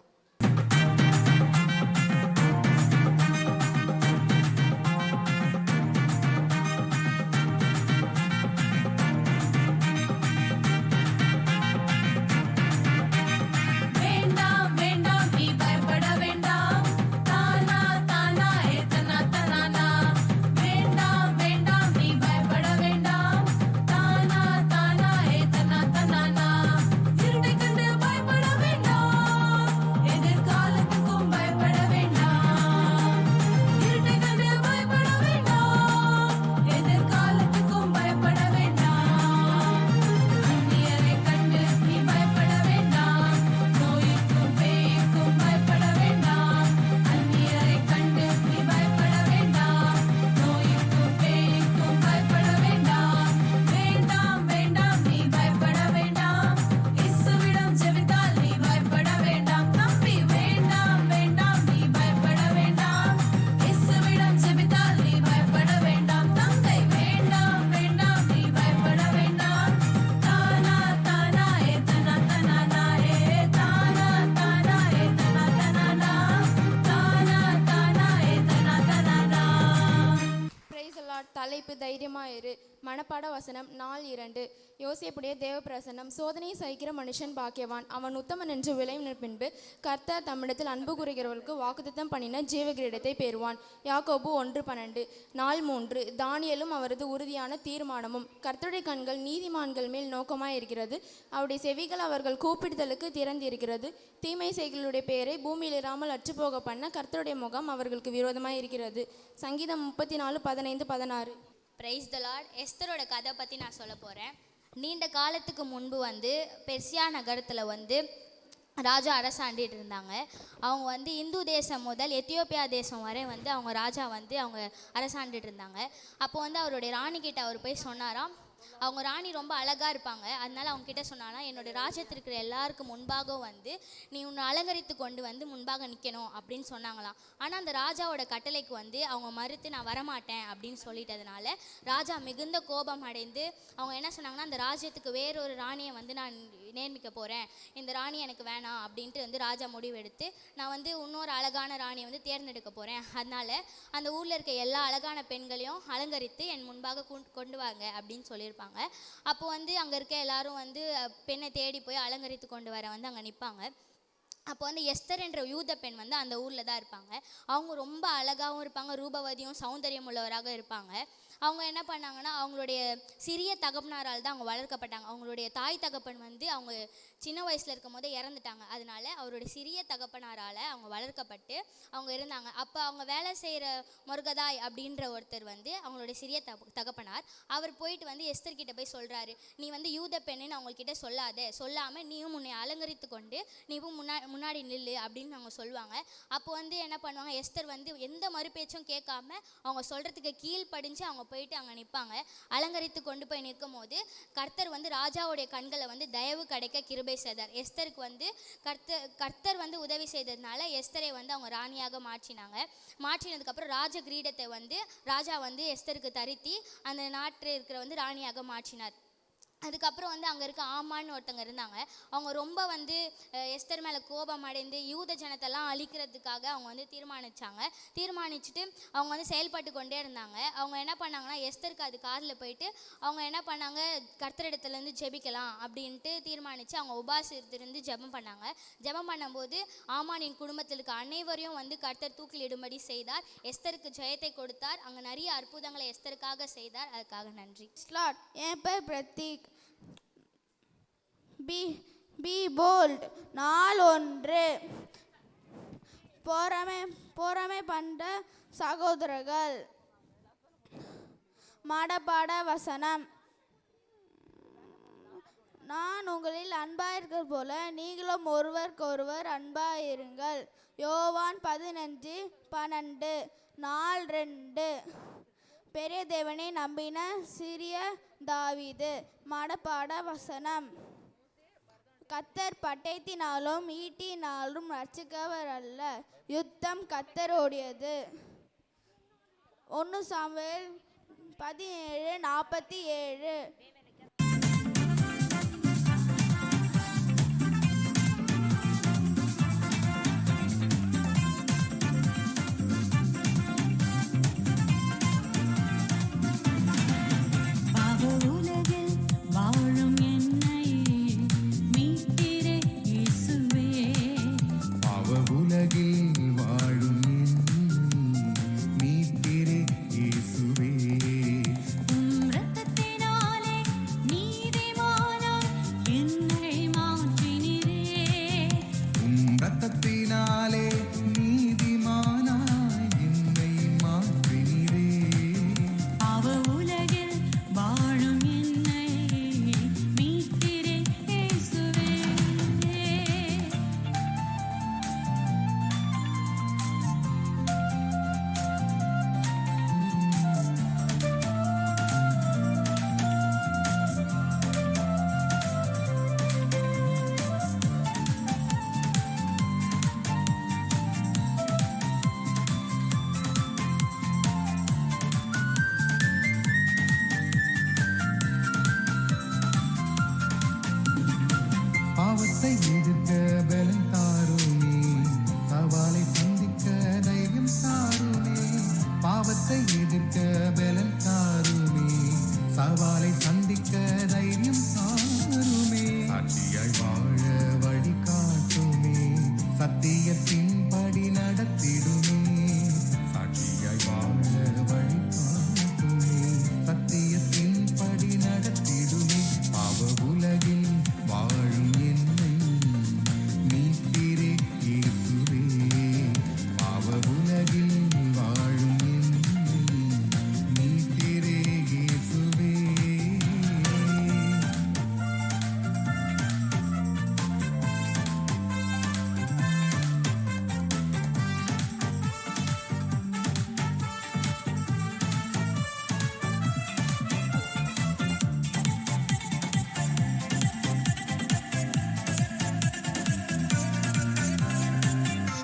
தைரியமாயிரு. மனப்பாட வசனம் 4:2. யோசேப்புடைய தேவப்பிரசன்னம். சோதனையை சகிக்கிற மனுஷன் பாக்கியவான், அவன் உத்தமன் என்று விளைவின பின்பு கர்த்தர் தம்மிடத்தில் அன்பு கூறுகிறவர்களுக்கு வாக்குத்தத்தம் பண்ணின ஜீவகிரீடத்தை பெறுவான். யாக்கோபு 1:12. 4:3. தானியேலும் அவரது உறுதியான தீர்மானமும். கர்த்தருடைய கண்கள் நீதிமான்கள் மேல் நோக்கமாய் இருக்கிறது, அவருடைய செவிகள் அவர்கள் கூப்பிடுதலுக்கு திறந்திருக்கிறது. தீமை செய்களுடைய பெயரை பூமியில் இராமல் அற்றுப்போக பண்ண கர்த்தருடைய முகம் அவர்களுக்கு விரோதமாய் இருக்கிறது. சங்கீதம் 34:15-16. Praise the Lord. எஸ்தரோட கதை பற்றி நான் சொல்ல போகிறேன். நீண்ட காலத்துக்கு முன்பு பெர்சியா நகரத்தில் ராஜா அரசாண்டிட்டு இருந்தாங்க. அவங்க இந்து தேசம் முதல் எத்தியோப்பியா தேசம் வரை அவங்க ராஜா அவங்க அரசாண்டுட்டு இருந்தாங்க. அப்போ அவருடைய ராணி கிட்ட அவர் போய் சொன்னாராம், அவங்க ராணி ரொம்ப அழகாக இருப்பாங்க, அதனால அவங்க கிட்ட சொன்னானா, என்னோடய ராஜ்யத்தில் இருக்கிற எல்லாருக்கும் முன்பாக நீ உன்னை அலங்கரித்து கொண்டு முன்பாக நிற்கணும் அப்படின்னு சொன்னாங்களாம். ஆனால் அந்த ராஜாவோட கட்டளைக்கு அவங்க மறுத்து நான் வரமாட்டேன் அப்படின்னு சொல்லிட்டதுனால ராஜா மிகுந்த கோபம் அடைந்து அவங்க என்ன சொன்னாங்கன்னா, அந்த ராஜ்யத்துக்கு வேறொரு ராணியை நான் நியமிக்க போகிறேன், இந்த ராணி எனக்கு வேணாம் அப்படின்ட்டு ராஜா முடிவெடுத்து நான் இன்னொரு அழகான ராணியை தேர்ந்தெடுக்க போகிறேன், அதனால அந்த ஊரில் இருக்க எல்லா அழகான பெண்களையும் அலங்கரித்து என் முன்பாக கொண்டு வாங்க அப்படின்னு சொல்லியிருப்பாங்க. அப்போ அங்கே இருக்க எல்லாரும் பெண்ணை தேடி போய் அலங்கரித்து கொண்டு வர அங்கே நிற்பாங்க. அப்போ எஸ்தர் என்ற யூத பெண் அந்த ஊரில் தான் இருப்பாங்க. அவங்க ரொம்ப அழகாகவும் இருப்பாங்க, ரூபவதியும் சௌந்தரியம் உள்ளவராக இருப்பாங்க. அவங்க என்ன பண்ணாங்கன்னா, அவங்களுடைய சிறிய தகப்பனாரால் தான் அவங்க வளர்க்கப்பட்டாங்க. அவங்களுடைய தாய் தகப்பன் அவங்க சின்ன வயசில் இருக்கும் போதே இறந்துட்டாங்க. அதனால அவருடைய சிறிய தகப்பனாரால் அவங்க வளர்க்கப்பட்டு அவங்க இருந்தாங்க. அப்போ அவங்க வேலை செய்கிற முருகதாய் அப்படின்ற ஒருத்தர் அவங்களுடைய சிறிய தகப்பனார் அவர் போயிட்டு எஸ்தர் கிட்ட போய் சொல்கிறாரு, நீ யூத பெண்ணுன்னு அவங்கக்கிட்ட சொல்லாமல் நீயும் உன்னை அலங்கரித்து கொண்டு நீவும் முன்னாடி நில்லு அப்படின்னு அவங்க சொல்லுவாங்க. அப்போ என்ன பண்ணுவாங்க, எஸ்தர் எந்த மறுபேச்சும் கேட்காம அவங்க சொல்கிறதுக்கு கீழ்ப்படிஞ்சு அவங்க போயிட்டு அங்கே நிற்பாங்க. அலங்கரித்து கொண்டு போய் நிற்கும் போது கர்த்தர் ராஜாவுடைய கண்களை தயவு கிடைக்க கிருபை செய்தார். எஸ்தருக்கு கர்த்தர் உதவி செய்ததுனால எஸ்தரை அவங்க ராணியாக மாற்றினதுக்கப்புறம் ராஜ கிரீடத்தை ராஜா எஸ்தருக்கு தரித்தி அந்த நாட்டில் இருக்கிற ராணியாக மாற்றினார். அதுக்கப்புறம் அங்கே இருக்க ஆமான்னு ஒருத்தங்க இருந்தாங்க. அவங்க ரொம்ப எஸ்தர் மேலே கோபம் அடைந்து யூத ஜனத்தெல்லாம் அழிக்கிறதுக்காக அவங்க தீர்மானிச்சுட்டு அவங்க செயல்பட்டு கொண்டே இருந்தாங்க. அவங்க என்ன பண்ணாங்கன்னா, எஸ்தருக்கு அது காதில் போயிட்டு அவங்க என்ன பண்ணாங்க, கர்த்தரிடத்துலேருந்து ஜெபிக்கலாம் அப்படின்ட்டு தீர்மானித்து அவங்க உபாசித்திருந்து ஜெபம் பண்ணாங்க. ஜெபம் பண்ணும்போது ஆமானின் குடும்பத்தில் இருக்க அனைவரையும் கர்த்தர் தூக்கிலிடும்படி செய்தார். எஸ்தருக்கு ஜெயத்தை கொடுத்தார். அங்கே நிறைய அற்புதங்களை எஸ்தருக்காக செய்தார். அதுக்காக நன்றி. என் பேர் பிரதீக். B bolt. 4:1. பொறாமை பண்ட சகோதரர்கள். மனப்பாட வசனம். நான் உங்களில் அன்பாயிருக்கிற போல நீங்களும் ஒருவருக்கொருவர் அன்பாயிருங்கள். யோவான் 15:12. 4:2. பெரிய தேவனை நம்பின சிறிய தாவீது. மனப்பாட வசனம். கர்த்தர் பட்டயத்தினாலும் ஈட்டினாலும் ரட்சிக்கவர் அல்ல, யுத்தம் கர்த்தரோடையது. 1 சாமுவேல் 17:47. வாழ வழி காட்டுமே, சத்தியத்தின் படி நடத்திடுமே. சாட்சியாய் வாழ வழி காட்டுமே, சத்தியத்தின் படி நடத்திடுமே. பாவ உலகில் வாழும் என்னை மீட்கிறே இயேசுவே. பாவ உலகில் வாழும் என்னை மீட்கிறே இயேசுவே.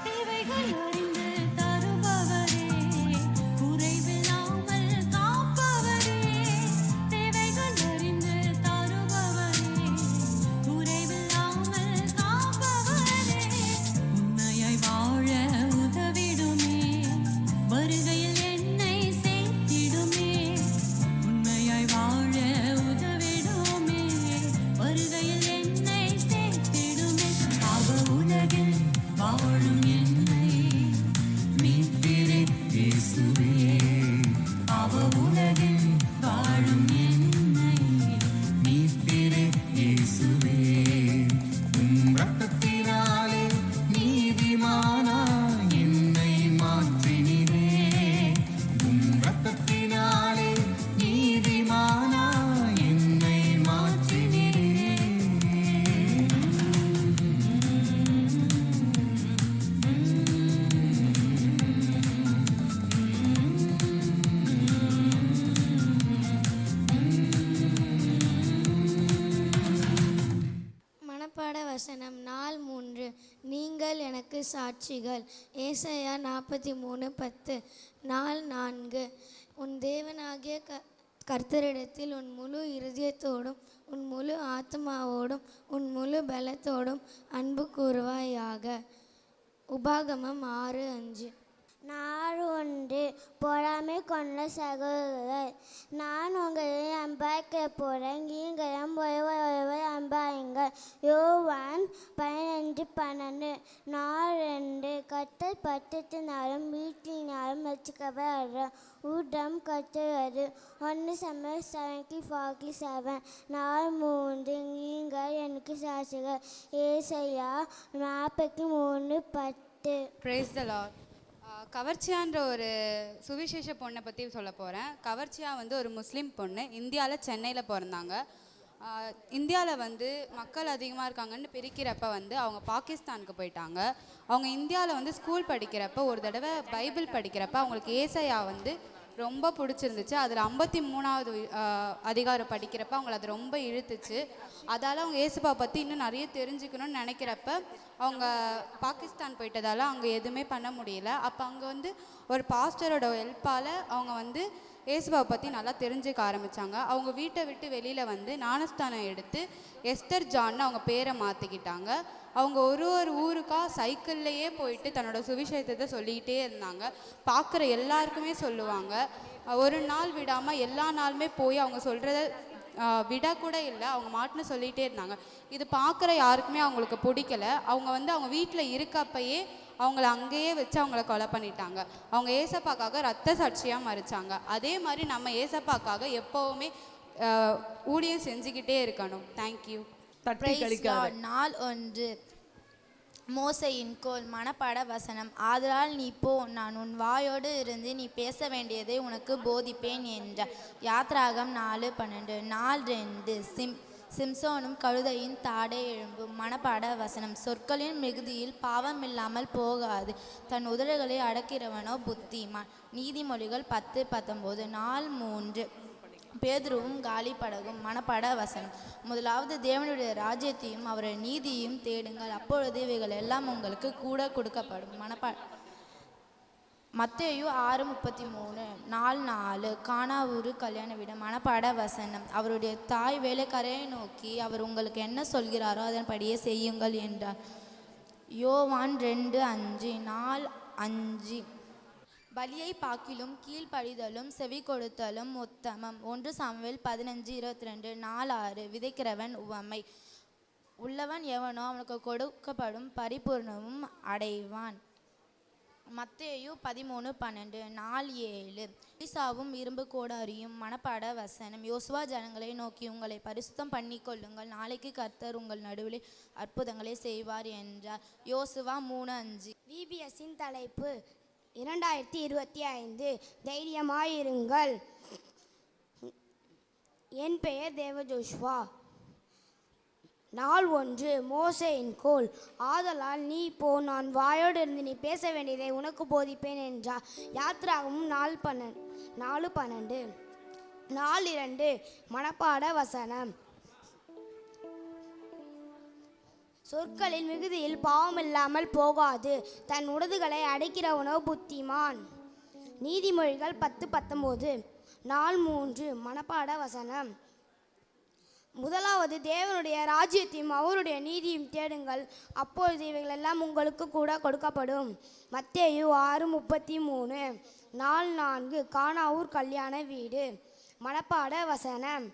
தேவைகள் அறிந்து தருபவரே, குறைவில்லாமல் காப்பவரே. தேவைகள் அறிந்து தருபவரே, குறைவில்லாமல் காப்பவரே. உண்மையாய் வாழ உதவிடுமே, வருகையில் என்னை சேர்த்திடுமே. உண்மையாய் வாழ உதவிடுமே, வருகையில் என்னை சேர்த்திடுமே. பாவ உலகில் வாழும் என்னை மீட்கிறே இயேசுவே. பாவ உலகில் வாழும் என்னை மீட்கிறே இயேசுவே. ரத்தத்தினாலே நீதிமானா என்னை மாற்றினீரே. ரத்தத்தினாலே நீதிமானா என்னை மாற்றினீரே. மனப்பாட வசனம் நாள் 3. நீங்கள் எனக்கு சாட்சிகள். ஏசாயா 43:10. நாள் 4. உன் தேவனாகிய கர்த்தரிடத்தில் உன் முழு இருதயத்தோடும் உன் முழு ஆத்மாவோடும் உன் முழு பலத்தோடும் அன்பு கூறுவாயாக. உபாகமம் 6:5. நாள் 1. பொறாமை கொண்ட சகோதரர், நான் உங்களை அன்பாய்க்க போகிறேன், நீங்களும் ஒருவர் அன்பாயுங்கள். யோவான் 15:12. நாள் 2. கர்த்தர் பட்டத்தினாலும் வீட்டினாலும் ரட்சிக்கப்படுகிறார். ஊடம் கத்துவது. 1 Samuel 17:47. நாள் 3. நீங்கள் எனக்கு சாட்சிகள். ஏசாயா 43:10. Praise the Lord. கவர்ச்சியான்ற ஒரு சுவிசேஷ பொண்ணை பற்றி சொல்ல போகிறேன். கவர்ச்சியா வந்து ஒரு முஸ்லீம் பொண்ணு, இந்தியாவில் சென்னையில் பிறந்தாங்க. இந்தியாவில் வந்து மக்கள் அதிகமாக இருக்காங்கன்னு பிரிக்கிறப்ப வந்து அவங்க பாகிஸ்தானுக்கு போயிட்டாங்க. அவங்க இந்தியாவில் வந்து ஸ்கூல் படிக்கிறப்ப ஒரு தடவை பைபிள் படிக்கிறப்ப அவங்களுக்கு ஏசாயா வந்து ரொம்ப பிடிச்சிருந்துச்சு. அதில் 53வது அதிகாரம் படிக்கிறப்ப அவங்கள அது ரொம்ப இழுத்துச்சு. அதால் அவங்க ஏசுபாவை பற்றி இன்னும் நிறைய தெரிஞ்சுக்கணும்னு நினைக்கிறப்ப அவங்க பாகிஸ்தான் போயிட்டதால் அங்கே எதுவுமே பண்ண முடியல. அப்போ அங்கே வந்து ஒரு பாஸ்டரோட ஹெல்ப்பால் அவங்க வந்து ஏசுபாவை பற்றி நல்லா தெரிஞ்சுக்க ஆரம்பித்தாங்க. அவங்க வீட்டை விட்டு வெளியில் வந்து ஞானஸ்தானம் எடுத்து எஸ்தர் ஜான்னு அவங்க பேரை மாற்றிக்கிட்டாங்க. அவங்க ஒரு ஊருக்காக சைக்கிள்லையே போயிட்டு தன்னோட சுவிசேஷத்தை சொல்லிக்கிட்டே இருந்தாங்க. பார்க்குற எல்லாருக்குமே சொல்லுவாங்க. ஒரு நாள் விடாமல் எல்லா நாளுமே போய் அவங்க சொல்கிறத விடக்கூட இல்லை, அவங்க மாட்டுன்னு சொல்லிகிட்டே இருந்தாங்க. இது பார்க்குற யாருக்குமே அவங்களுக்கு பிடிக்கல. அவங்க வந்து அவங்க வீட்டில் இருக்கப்பயே அவங்கள அங்கேயே வச்சு அவங்கள கொலை பண்ணிட்டாங்க. அவங்க ஏசப்பாக்காக ரத்த சாட்சியாக மறிச்சாங்க. அதே மாதிரி நம்ம ஏசப்பாக்காக எப்போவுமே ஊழியம் செஞ்சுக்கிட்டே இருக்கணும். தேங்க்யூ. நாள் 1. மோசையின் கோல். மனப்பாட வசனம். ஆதலால் நீ போ, நான் உன் வாயோடு இருந்து நீ பேச வேண்டியதை உனக்கு போதிப்பேன் என்றார். யாத்ராகம் 4:12. நாள் 2. சிம்சோனும் கழுதையின் தாடை எழும்பும். மனப்பாட வசனம். சொற்களின் மிகுதியில் பாவம் இல்லாமல் போகாது, தன் உதடுகளை அடக்கிறவனோ புத்திமான். நீதிமொழிகள் 10:19. நாள் 3. பேதுருவும் காலி படகும். மனப்பாட வசனம். முதலாவது தேவனுடைய ராஜ்யத்தையும் அவருடைய நீதியையும் தேடுங்கள், அப்பொழுது இவைகள் எல்லாம் உங்களுக்கு கூட கொடுக்கப்படும். மத்தேயு 6:33. நாள் 4. கானாவூரு கல்யாண வீடு. மனப்பாட வசனம். அவருடைய தாய் வேலைக்காரையை நோக்கி, அவர் உங்களுக்கு என்ன சொல்கிறாரோ அதன்படியே செய்யுங்கள் என்றார். யோவான் 2:5. நாள் 5. பலியை பாக்கிலும் கீழ்ப்படிதலும் செவி கொடுத்தலும் உத்தமம். 1 சாமுவேல் 15:22. நாள் 6. விதைக்கிறவன் உவமை. உள்ளவன் எவனோ அவனுக்கு கொடுக்கப்படும் பரிபூர்ணமும் அடைவான். மத்தேயு 13:12 4:7 எலிசாவும் இரும்பு கோடாரியும். மனப்பாட வசனம். யோசுவா ஜனங்களை நோக்கி, உங்களை பரிசுத்தம் பண்ணிக்கொள்ளுங்கள், நாளைக்கு கர்த்தர் உங்கள் நடுவில் அற்புதங்களை செய்வார் என்றார். யோசுவா 3:5. விபிஎஸ்ஸின் தலைப்பு 2025 தைரியமாயிருங்கள். என் பெயர் தேவஜோஷ்வா. நாள் 1 மோசேயின் கோல். ஆதலால் நீ போ, நான் வாயோடு இருந்து நீ பேச வேண்டியதை உனக்கு போதிப்பேன் என்றார். யாத்திராகமும் 4:12. நாள் 2 மனப்பாட வசனம். சொற்களின் மிகுதியில் பாவமில்லாமல் போகாது, தன் உடதுகளை அடைக்கிறவனோ புத்திமான். நீதிமொழிகள் 10:19. நாள் 3 மனப்பாட வசனம். முதலாவது தேவனுடைய ராஜ்யத்தையும் அவருடைய நீதியும் தேடுங்கள், அப்பொழுது இவைகளெல்லாம் உங்களுக்கு கூட கொடுக்கப்படும். மத்தேயு 6:33. நாள் 4 கானாவூர் கல்யாண வீடு. மனப்பாட வசனம்.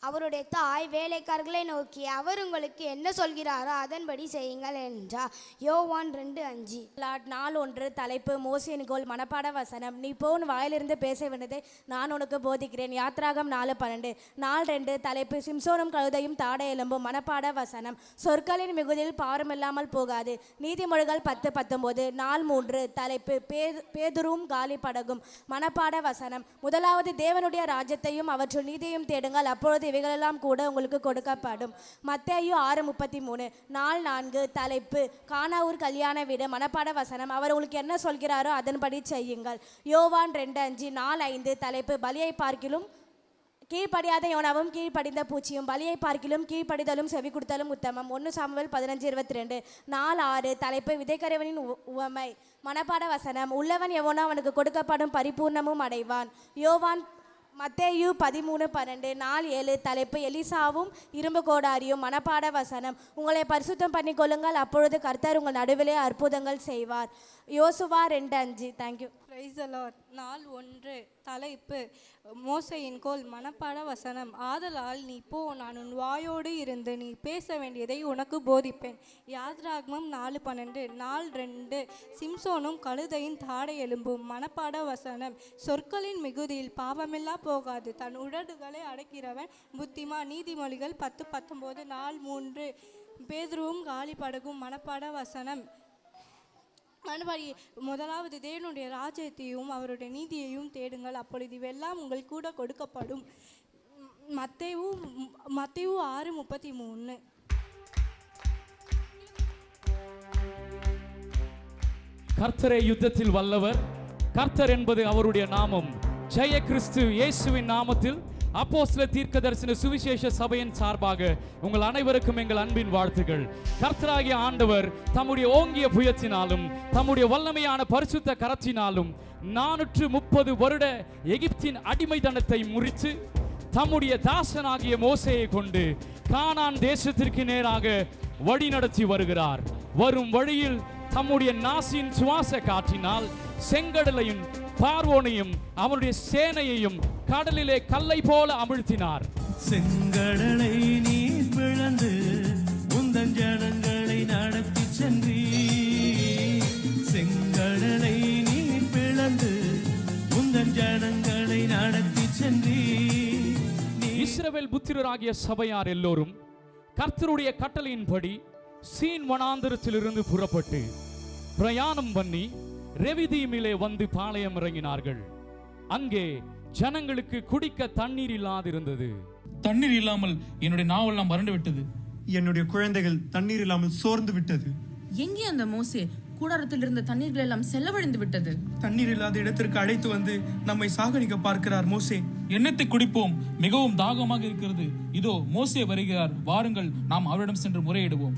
அவருடைய தாய் வேலைக்காரர்களை நோக்கி, அவர் உங்களுக்கு என்ன சொல்கிறாரோ அதன்படி செய்யுங்கள் என்றார். யோவான் 2:5. நாள் 1 தலைப்பு மோசேயின் கோல். மனப்பாட வசனம். நீ போன் வாயிலிருந்து பேச வேண்டியதை நான் உனக்கு போதிக்கிறேன். யாத்ராகம் 4:12. நாள் 2 தலைப்பு சிம்சோனும் கழுதையும் தாடை எலும்பும். மனப்பாட வசனம். சொற்களின் மிகுதியில் பாரமில்லாமல் போகாது. நீதிமொழிகள் 10:19. நாள் 3 தலைப்பு பேதுரும் காலி படகும். மனப்பாட வசனம். முதலாவது தேவனுடைய ராஜ்யத்தையும் அவற்றுள் நீதியையும் தேடுங்கள், அப்பொழுது இவைகளெல்லாம் கூட உங்களுக்கு கொடுக்கப்படும். மத்தேயு 6:33. நாள் 4 தலைப்பு கானாவூர் கல்யாண வீடு. மனப்பாட வசனம். அவர் உங்களுக்கு என்ன சொல்கிறாரோ அதன்படி செய்யுங்கள். யோவான் 2:5. நாள் 5 தலைப்பு பலியை பார்க்கிலும் கீழ்ப்படியாத யோனாவும் கீழ்ப்படிந்த பூச்சியும், பலியை பார்க்கிலும் கீழ்ப்படிதலும் செவி கொடுத்தலும் உத்தமம். 1 சாமுவேல் 15:22. நாள் 6 தலைப்பு விதைக்கிறவனின் உவமை. மனப்பாட வசனம். உள்ளவன் எவனோ அவனுக்கு கொடுக்கப்படும் பரிபூர்ணமும் அடைவான். யோவான் மத்தேயு 13:12. நாள் 7 தலைப்பு எலிசாவும் இரும்பு கோடாரியும். மனப்பாட வசனம். உங்களை பரிசுத்தம் பண்ணி கொள்ளுங்கள், அப்பொழுது கர்த்தர் உங்கள் நடுவிலே அற்புதங்கள் செய்வார். யோசுவா 2:5. தேங்க்யூ. Praise the Lord. நாள் 1 தலைப்பு மோசேயின் கோல். மனப்பாட வசனம். ஆதலால் நீ போ, நான் உன் வாயோடு இருந்து நீ பேச வேண்டியதை உனக்கு போதிப்பேன். யாத்ராகமம் 4:12. நாள் 2 சிம்சோனும் கழுதையின் தாடை எலும்பும். மனப்பாட வசனம். சொற்களின் மிகுதியில் பாவமில்லா போகாது, தன் உடடுகளை அடைக்கிறவன் புத்திமா. நீதிமொழிகள் 10:19. நாள் 3 பேதுருவும் காலி படகும். மனப்பாட வசனம். மறுபடி முதலாவது தேவனுடைய ராஜ்யத்தையும் அவருடைய நீதியையும் தேடுங்கள், அப்பொழுது இவெல்லாம் உங்கள் கூட கொடுக்கப்படும். மத்தேயு 6:33. கர்த்தரே யுத்தத்தில் வல்லவர். கர்த்தர் என்பது அவருடைய நாமம். ஜெய கிறிஸ்து இயேசுவின் நாமத்தில் அப்போஸ்தல தீர்க்கதரிசன சுவிசேஷ சபையின் சார்பாக உங்கள் அனைவருக்கும் எங்கள் அன்பின் வாழ்த்துக்கள். கர்த்தராகிய ஆண்டவர் தம்முடைய ஓங்கிய புயத்தினாலும் தம்முடைய வல்லமையான பரிசுத்த கரத்தினாலும் 430 வருட எகிப்தின் அடிமைத்தனத்தை முறித்து தம்முடைய தாசனாகிய மோசேயை கொண்டு கானான் தேசத்திற்கு நேராக வழி நடத்தி வருகிறார். வரும் வழியில் தம்முடைய நாசியின் சுவாச காற்றினால் செங்கடலையும் பார்வோனையும் அவனுடைய சேனையையும் கடலிலே கல்லை போல அமிழ்த்தினார். செங்கடலை நீர் பிளந்து உந்தன் ஜனங்களை நடத்தி சென்றீர். செங்கடலை நீர் பிளந்து உந்தன் ஜனங்களை நடத்தி சென்றீர். இஸ்ரவேல் புத்திரராகிய சபையார் எல்லோரும் கர்த்தருடைய கட்டளையின்படி சீன் வனாந்தரத்திலிருந்து புறப்பட்டு பிரயாணம் பண்ணி ரெவிதீமிலே வந்து பாளையம் இறங்கினார்கள். அங்கே ஜனங்களுக்கு குடிக்க தண்ணீர் இல்லாதிருந்தது. தண்ணீர் இல்லாமல் என்னுடைய நாவெல்லாம் வறண்டு விட்டது. என்னுடைய குழந்தைகள் தண்ணீர் இல்லாமல் சோர்ந்து விட்டது. எங்கே அந்த மோசே? கூடாரத்தில் இருந்த தண்ணீர்கள் எல்லாம் செல்லவழிந்து விட்டது. தண்ணீர் இல்லாத இடத்திற்கு அழைத்து வந்து நம்மை சாகடிக்க பார்க்கிறார் மோசே. எண்ணத்தை குடிப்போம், மிகவும் தாகமாக இருக்கிறது. இதோ மோசே வருகிறார், வாருங்கள் நாம் அவரிடம் சென்று முறையிடுவோம்.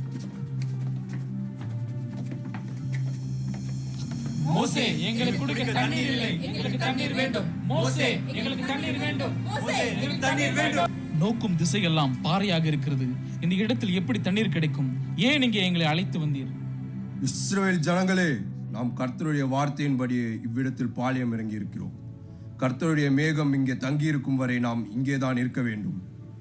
மோசே, எங்களுக்கு குடிக்க தண்ணீர் இல்லை, எங்களுக்கு தண்ணீர் வேண்டும். மோசே, எங்களுக்கு தண்ணீர் வேண்டும். மோசே, எங்களுக்கு தண்ணீர் வேண்டும். நோக்கும் திசையெல்லாம் பாறையாக இருக்கிறது. இந்த இடத்தில் எப்படி தண்ணீர் கிடைக்கும்? ஏன் இங்கே எங்களை அழைத்து வந்தீர்? இஸ்ரவேல் ஜனங்களே, நாம் கர்த்தருடைய வார்த்தையின்படியே இவ்விடத்தில் பாளையம் இறங்கி இருக்கிறோம். கர்த்தருடைய மேகம் இங்கே தங்கியிருக்கும் வரை நாம் இங்கேதான் இருக்க வேண்டும்.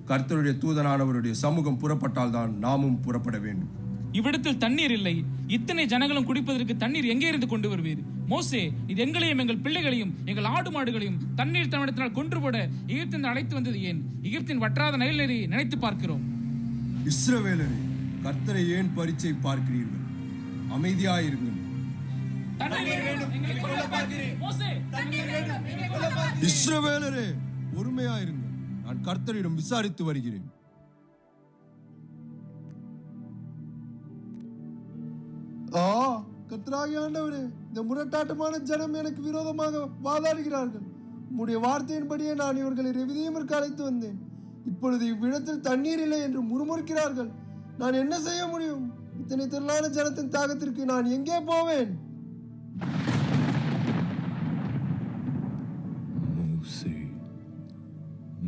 கர்த்தருடைய தூதனானவருடைய சமூகம் புறப்பட்டால் தான் நாமும் புறப்பட வேண்டும். இவ்விடத்தில் தண்ணீர் இல்லை, இத்தனை ஜனங்களும் குடிப்பதற்கு தண்ணீர் எங்கே இருந்து கொண்டு வருவீர்? மோசே, இது எங்களையும் எங்கள் பிள்ளைகளையும் எங்கள் ஆடு மாடுகளையும் தண்ணீர் தமிழத்தினால் கொன்று போட எகிப்தின் அழைத்து வந்தது ஏன்? எகிப்தின் வற்றாத நைல் நதியை நினைத்து பார்க்கிறோம். இஸ்ரவேலரே, கர்த்தரை ஏன் பரீட்சை பார்க்கிறீர்கள்? அமைதியாயிருங்கள். இஸ்ரவேலரே, பொறுமையாயிருங்கள். நான் கர்த்தரிடம் விசாரித்து வருகிறேன். கர்த்தராகிய ஆண்டவரே, இந்த முரட்டாட்டமான ஜனம் எனக்கு விரோதமாக வாதாடுகிறார்கள். உம்முடைய வார்த்தையின்படியே நான் இவர்களை ரெவிதியமிற்கு அழைத்து வந்தேன். இப்பொழுது இவ்விடத்தில் தண்ணீர் இல்லை என்று முறுமுறுக்கிறார்கள். நான் என்ன செய்ய முடியும்? இத்தனை திரளான ஜனத்தின் தாகத்திற்கு நான் எங்கே போவேன்?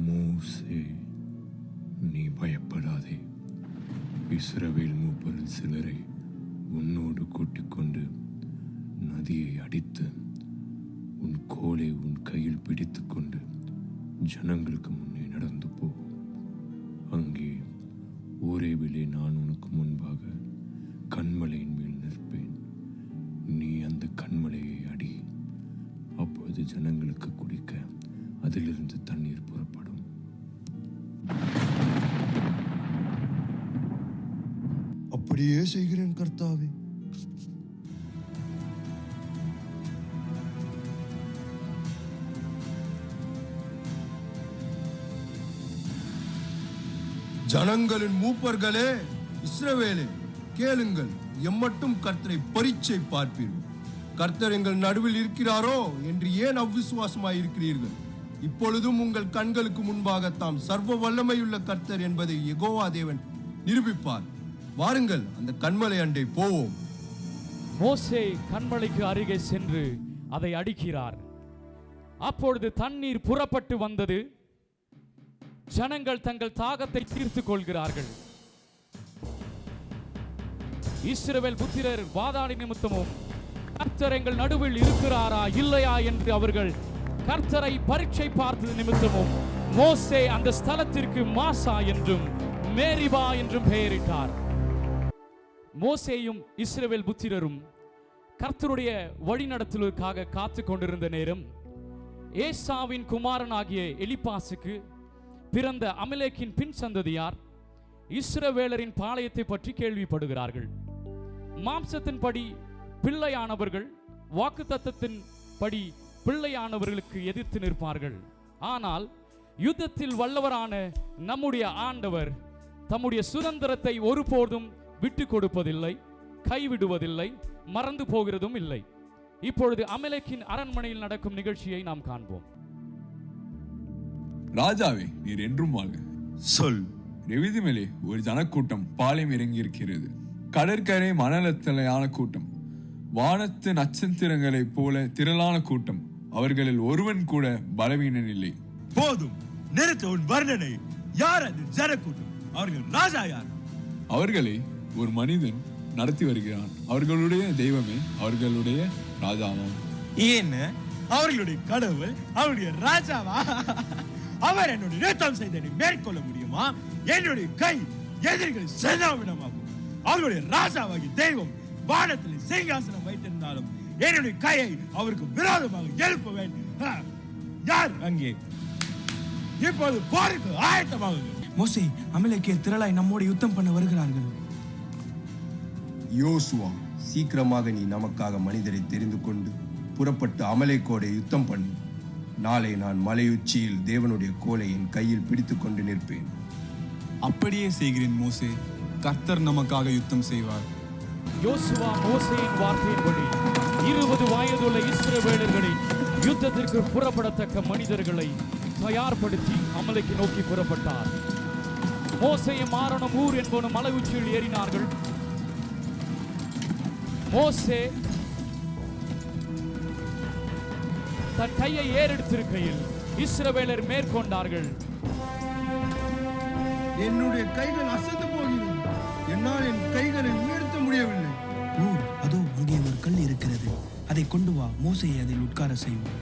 மோசே, நீ பயப்படாதே. இஸ்ரவேல் மூப்பரில் சிலரை உன்னோடு கூட்டிக் கொண்டு நதியை அடித்து உன் கோலை உன் கையில் பிடித்து கொண்டு ஜனங்களுக்கு முன்னே நடந்து போ. அங்கே ஓரேவிலே நான் உனக்கு முன்பாக கன்மலையின் மேல் நிற்பேன். நீ அந்த கன்மலையை அடி. அப்பொழுது ஜனங்களுக்கு குடிக்க அதிலிருந்து தண்ணீர் புறப்படும். அப்படியே செய்கிறேன் கர்த்தாவே. ஜனங்களின் மூப்பர்களே, இஸ்ரவேலே, கேளுங்கள். எம்மட்டும் கர்த்தரை பரீட்சை பார்ப்பீர்கள். கர்த்தர் எங்கள் நடுவில் இருக்கிறாரோ என்று ஏன் அவ்விசுவாசமாய் இருக்கிறீர்கள்? இப்பொழுதும் உங்கள் கண்களுக்கு முன்பாக தாம் சர்வ வல்லமையுள்ள கர்த்தர் என்பதை யெகோவா தேவன் நிரூபிப்பார். வாருங்கள், அந்த கன்மலை அண்டை போவோம். மோசே கன்மலைக்கு அருகே சென்று அதை அடிக்கிறார். அப்பொழுது தண்ணீர் புறப்பட்டு வந்தது. ஜனங்கள் தங்கள் தாகத்தை தீர்த்துக் கொள்கிறார்கள். இஸ்ரவேல் புத்திரர் வாதாடி நிமித்தமும் கர்த்தர் எங்கள் நடுவில் இருக்கிறாரா இல்லையா என்று அவர்கள் கர்த்தரை பரீட்சை பார்த்தது நிமித்தமும் மோசே அந்த ஸ்தலத்திற்கு மாசா என்றும் மேரிபா என்றும் பெயரிட்டார். மோசேயும் இஸ்ரவேல் புத்திரரும் கர்த்தருடைய வழிநடத்தலுக்காக காத்து கொண்டிருந்த நேரம் ஏசாவின் குமாரனாகிய எலிப்பாசுக்கு பிறந்த அமலேக்கின் பின் சந்ததியார் இஸ்ரவேலரின் பாளையத்தை பற்றி கேள்விப்படுகிறார்கள். மாம்சத்தின்படி பிள்ளையானவர்கள் வாக்குத்தத்தத்தின் படி பிள்ளையானவர்களுக்கு எதிர்த்து நிற்பார்கள். ஆனால் யுத்தத்தில் வல்லவரான நம்முடைய ஆண்டவர் தம்முடைய சுதந்திரத்தை ஒருபோதும் விட்டு கொடுப்பதில்லை, கைவிடுவதில்லை, மறந்து போகிறதும் இல்லை. இப்பொழுது அமலேக்கின் அரண்மனையில் நடக்கும் நிகழ்ச்சியை நாம் காண்போம். ராஜாவே, நீர் என்றும் வாழ்க. சொல். ரெவிதிமேலே ஒரு ஜனக்கூட்டம் பாளையம் இறங்கி இருக்கிறது. கடற்கரை மணலத்தலையான கூட்டம், வானத்து நட்சத்திரங்களைப் போல திரளான கூட்டம். அவர்களில் ஒருவன் கூட பலவீனன் இல்லை. போதும், நிறுத்த உன் வர்ணனை. யார் அது ஜனக்கூட்டம்? அவர்கள் ராஜா யார்? அவர்களை ஒரு மனிதன் நடத்தி வருகிறான். அவர்களுடைய தெய்வமே அவர்களுடைய ராஜாவாம். என்ன, அவர்களுடைய கடவுள் அவருடைய ராஜாவா? அவர் என்னுடைய நிறுத்தம் செய்ததை மேற்கொள்ள முடியுமா? என்னுடைய கை எதிரிகளை செல்லாவிடமாகும். அவருடைய ராஜாவாகிய தெய்வம் வானத்தில் சிங்காசனம் வைத்திருந்தாலும் என்னுடைய கையை அவருக்கு விரோதமாக எழுப்புவேன். யார் அங்கே? இப்போது போருக்கு ஆயத்தமாகுங்கள். மோசே, அமலேக்கியர் திரளாய் நம்மோடு யுத்தம் பண்ண வருகிறார்கள். யோசுவா, சீக்கிரமாக நீ நமக்காக மனிதரை தெரிந்து கொண்டு புறப்பட்டு அமலேக்கோடை யுத்தம் பண்ணு. நாளை நான் மலையுச்சியில் தேவனுடைய கோலை என் கையில் பிடித்து கொண்டு நிற்பேன். அப்படியே செய்கிறேன் மோசே. கர்த்தர் நமக்காக யுத்தம் செய்வார். யோசுவா மோசேயின் வார்த்தையின்படி 20 வயதுள்ள இஸ்ரவேலர்களை யுத்தத்திற்கு புறப்படத்தக்க மனிதர்களை தயார்படுத்தி அமலேக்கை நோக்கி புறப்பட்டார். மோசேயும் ஆரோனும் ஊர் என்பவனும் மலை உச்சியில் ஏறினார்கள். மோசே தன் கையை ஏறெடுத்திருக்கையில் இஸ்ரவேலர் மேற்கொண்டார்கள். என்னுடைய கைகள் அசைந்து போகிறது. என்னால் என் கைகளை உயர்த்த முடியவில்லை. அதோ அங்கே ஒரு கல் இருக்கிறது. அதை கொண்டு வா, மோசேயை அதில் உட்கார செய்வோம்.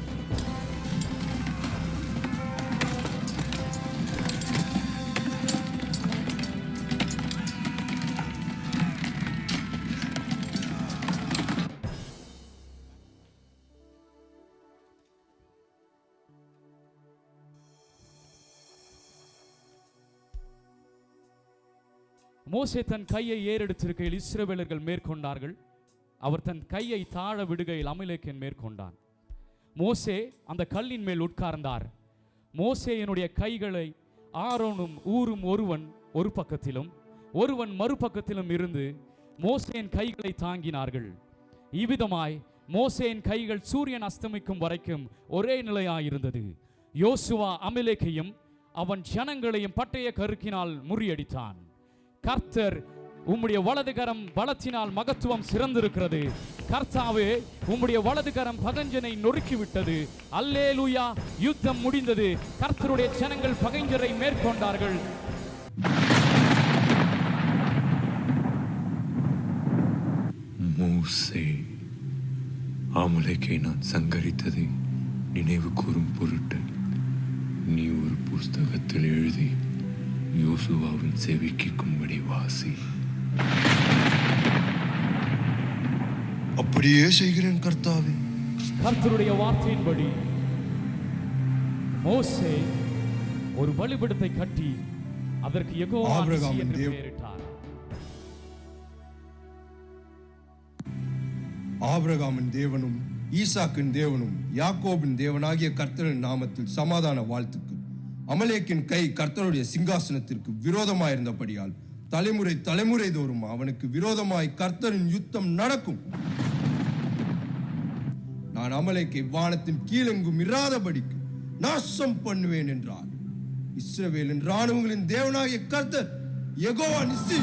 மோசே தன் கையை ஏறெடுத்திருக்கையில் இஸ்ரவேலர்கள் மேற்கொண்டார்கள். அவர் தன் கையை தாழ விடுகையில் அமலேக்கன் மேற்கொண்டான். மோசே அந்த கல்லின் மேல் உட்கார்ந்தார். மோசேயினுடைய கைகளை ஆரோனும் ஊரும் ஒருவன் ஒரு பக்கத்திலும் ஒருவன் மறுபக்கத்திலும் இருந்து மோசேயின் கைகளை தாங்கினார்கள். இவ்விதமாய் மோசேயின் கைகள் சூரியன் அஸ்தமிக்கும் வரைக்கும் ஒரே நிலையாயிருந்தது. யோசுவா அமலேக்கையும் அவன் ஜனங்களையும் பட்டய கருக்கினால் முறியடித்தான். கர்த்தர், உம்முடைய வலதுகரம் பலத்தினால் மகத்துவம் சிறந்திருக்கிறது. கர்த்தாவே, உம்முடைய வலதுகரம் பகஞ்சனை நொறுக்கிவிட்டது. அல்லேலூயா. யுத்தம் முடிந்தது. கர்த்தருடைய ஜனங்கள் பகைஞரை மேற்கொண்டார்கள். மோசே, அமலேக்கை நான் சங்கரித்ததை நினைவு கூறும் பொருட்டு நீ ஒரு புஸ்தகத்தில் எழுதி யோசுவாவின் செவிக்கும்படி வாசி. அப்படியே செய்கிறேன் கர்த்தாவே. கர்த்தருடைய வார்த்தையின்படி மோசே ஒரு பலிபீடத்தை கட்டி அதற்கு யெகோவா என்று பெயரிட்டார். ஆபிரகாமின் தேவனும் ஈசாக்கின் தேவனும் யாக்கோபின் தேவனாகிய கர்த்தரின் நாமத்தில் சமாதான வாழ்த்துக்கள். அமலேக்கின் கை கர்த்தருடைய சிங்காசனத்திற்கு விரோதமாயிருந்தபடியால் தலைமுறை தலைமுறை தோறும் அவனுக்கு விரோதமாய் கர்த்தரின் யுத்தம் நடக்கும். நான் அமலேக்கை வானத்தின் கீழெங்கும் இராதபடிக்கு நாசம் பண்ணுவேன் என்றார். இஸ்ரவேலின் ராணுவங்களின் தேவனாகிய கர்த்தர் யெகோவா நிசி.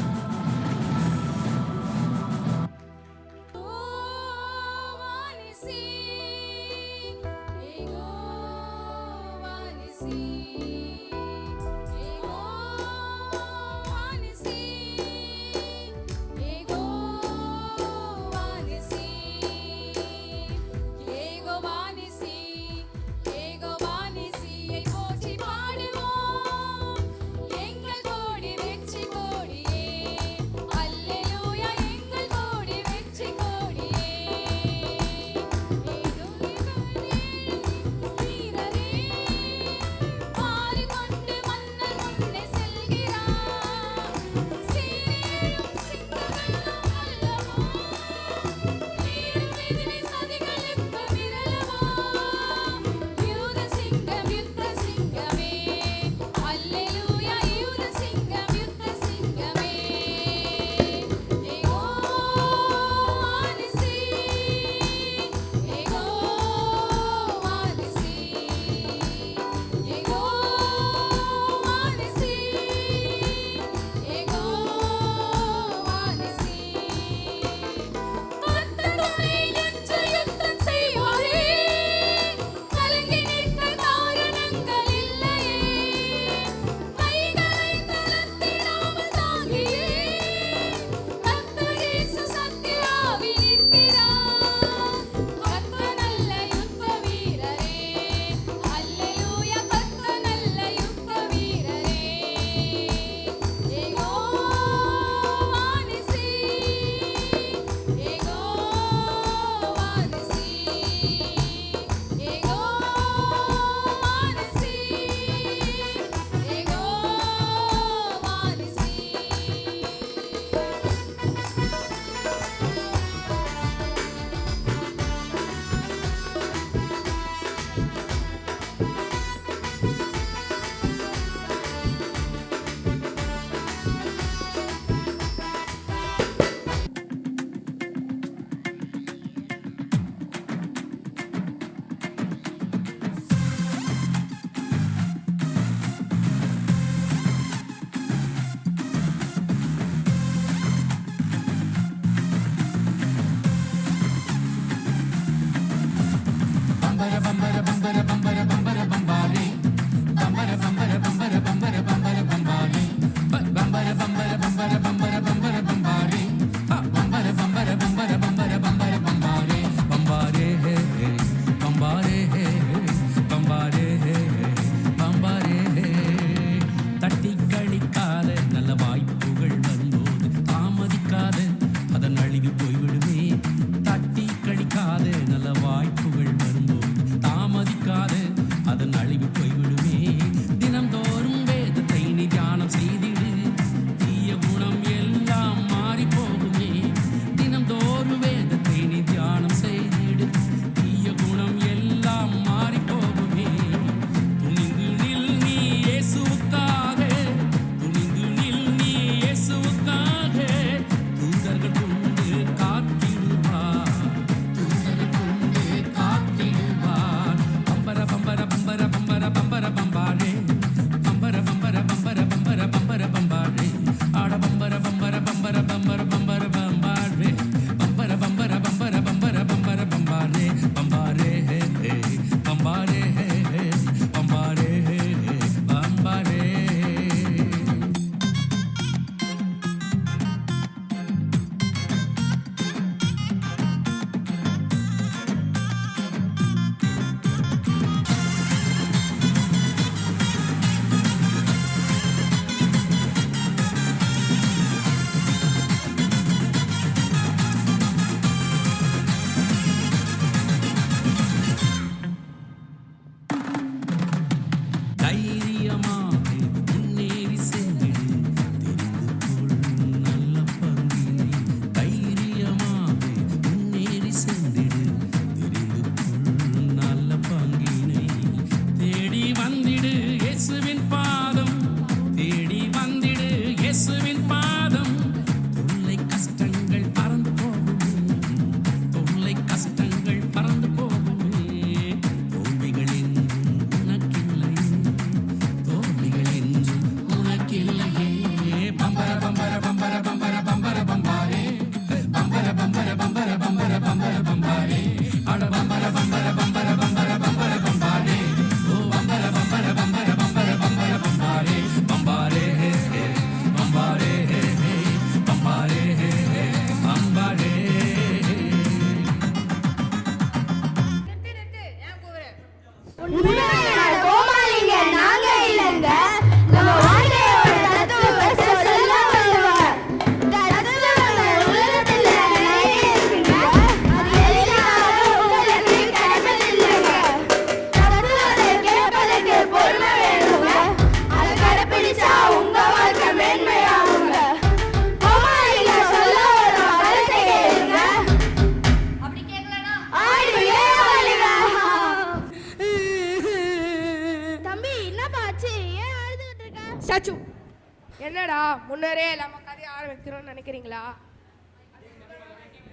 முன்னரே நம்ம கதையை ஆரம்பிக்கிறோம்னு நினைக்கிறீங்களா?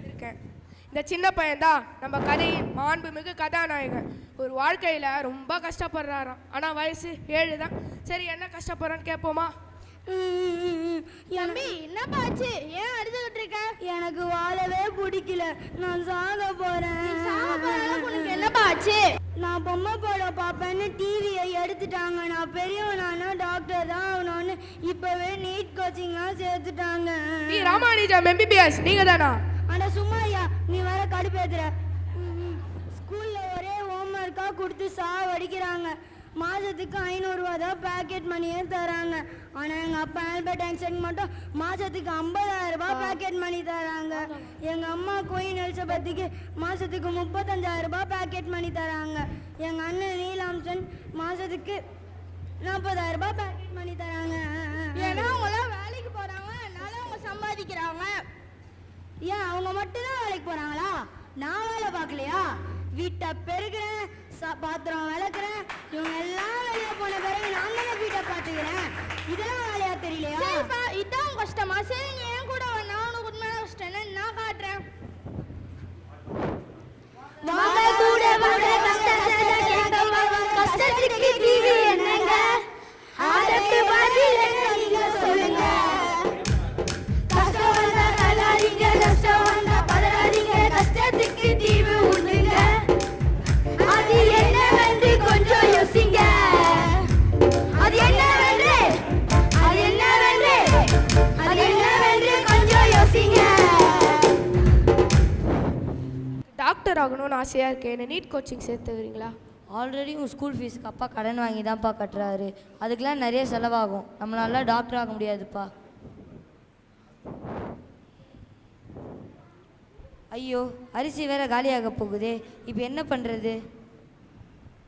இருக்கேன். இந்த சின்ன பையன்தான் நம்ம கதையின் மாண்புமிகு கதாநாயகன். ஒரு வாழ்க்கையில் ரொம்ப கஷ்டப்படுறாராம். ஆனால் வயசு 7 தான். சரி, என்ன கஷ்டப்படுறான்னு கேட்போமா? தம்பி, என்னப்பா ஆச்சு? ஏன் அழுதுகிட்டு இருக்க? எனக்கு வாழவே பிடிக்கல, நான் சாக போறேன். உனக்கு என்னப்பா ஆச்சு? நான் பொம்மை படம் பார்ப்பேன்னு டிவியை எடுத்துட்டாங்க. நான் பெரியவனானா டாக்டர் தான் ஆகணும்னு இப்பவே நீட் கோச்சிங்காக சேர்த்துட்டாங்க. நீ ராமானுஜம் MBBS நீங்க தானா? ஆனால் சும்மா ஐயா, நீ வேற கடுப்பேத்துற. ஸ்கூலில் ஒரே ஹோம்ஒர்க்காக கொடுத்து சாவடிக்கிறாங்க. மாதத்துக்கு 500 ரூபா தான் பேக்கெட் மணியே தராங்க. ஆனால் எங்கள் அப்பா ஆல்பர்ட் ஐன்ஸ்டைன் மட்டும் மாதத்துக்கு 50,000 ரூபாய் பேக்கெட் மணி தராங்க. எங்கள் அம்மா குயின் எலிசபெத்துக்கு மாதத்துக்கு 35,000 ரூபாய் பேக்கெட் மணி தராங்க. எங்கள் அண்ணன் நீலாம்சன் மாதத்துக்கு 40,000 ரூபாய் பேக்கெட் மணி தராங்க. ஏன்னா அவங்களாம் வேலைக்கு போகிறாங்க, அதனால அவங்க சம்பாதிக்கிறாங்க. ஏன் அவங்க மட்டும்தான் வேலைக்கு போகிறாங்களா? நான் வேலை பார்க்கலையா? வீட்டை பெருக்கிறேன், பாத்திரம் விளக்குறேன். இவங்க எல்லாம் வெளியே போன பிறகு நான் தானே வீட்டை பார்த்துக்கிறேன். இதெல்லாம் வேலையா தெரியலையா? சரிப்பா, இதான் கஷ்டமா? சரி, நீ என் கூட வந்தா உனக்கு உண்மையான கஷ்டம் என்ன நான் காட்டுறேன். வாங்க கூட வாங்க, கஷ்டத்துக்கு தீர்வு என்னங்க? அதற்கு பதில் என்ன நீங்க சொல்லுங்க. கஷ்டம் வந்தா தள்ளாதீங்க, கஷ்டம் வந்தா பதறாதீங்க, கஷ்டத்துக்கு தீர்வு உண்டுங்க. அது என்னவென்று கொஞ்சம் யோசிங்க. அது என்னவென்று கொஞ்சம் யோசிங்க. டாக்டர் ஆகணும்னு ஆசையாக இருக்கேன். என்ன நீட் கோச்சிங் சேர்த்து வரீங்களா? ஆல்ரெடி உங்கள் ஸ்கூல் ஃபீஸுக்கு அப்பா கடன் வாங்கி தான்ப்பா கட்டுறாரு. அதுக்கெலாம் நிறைய செலவாகும். நம்மளால டாக்டர் ஆக முடியாதுப்பா. ஐயோ, அரிசி வேற காலியாக போகுதே, இப்போ என்ன பண்ணுறது?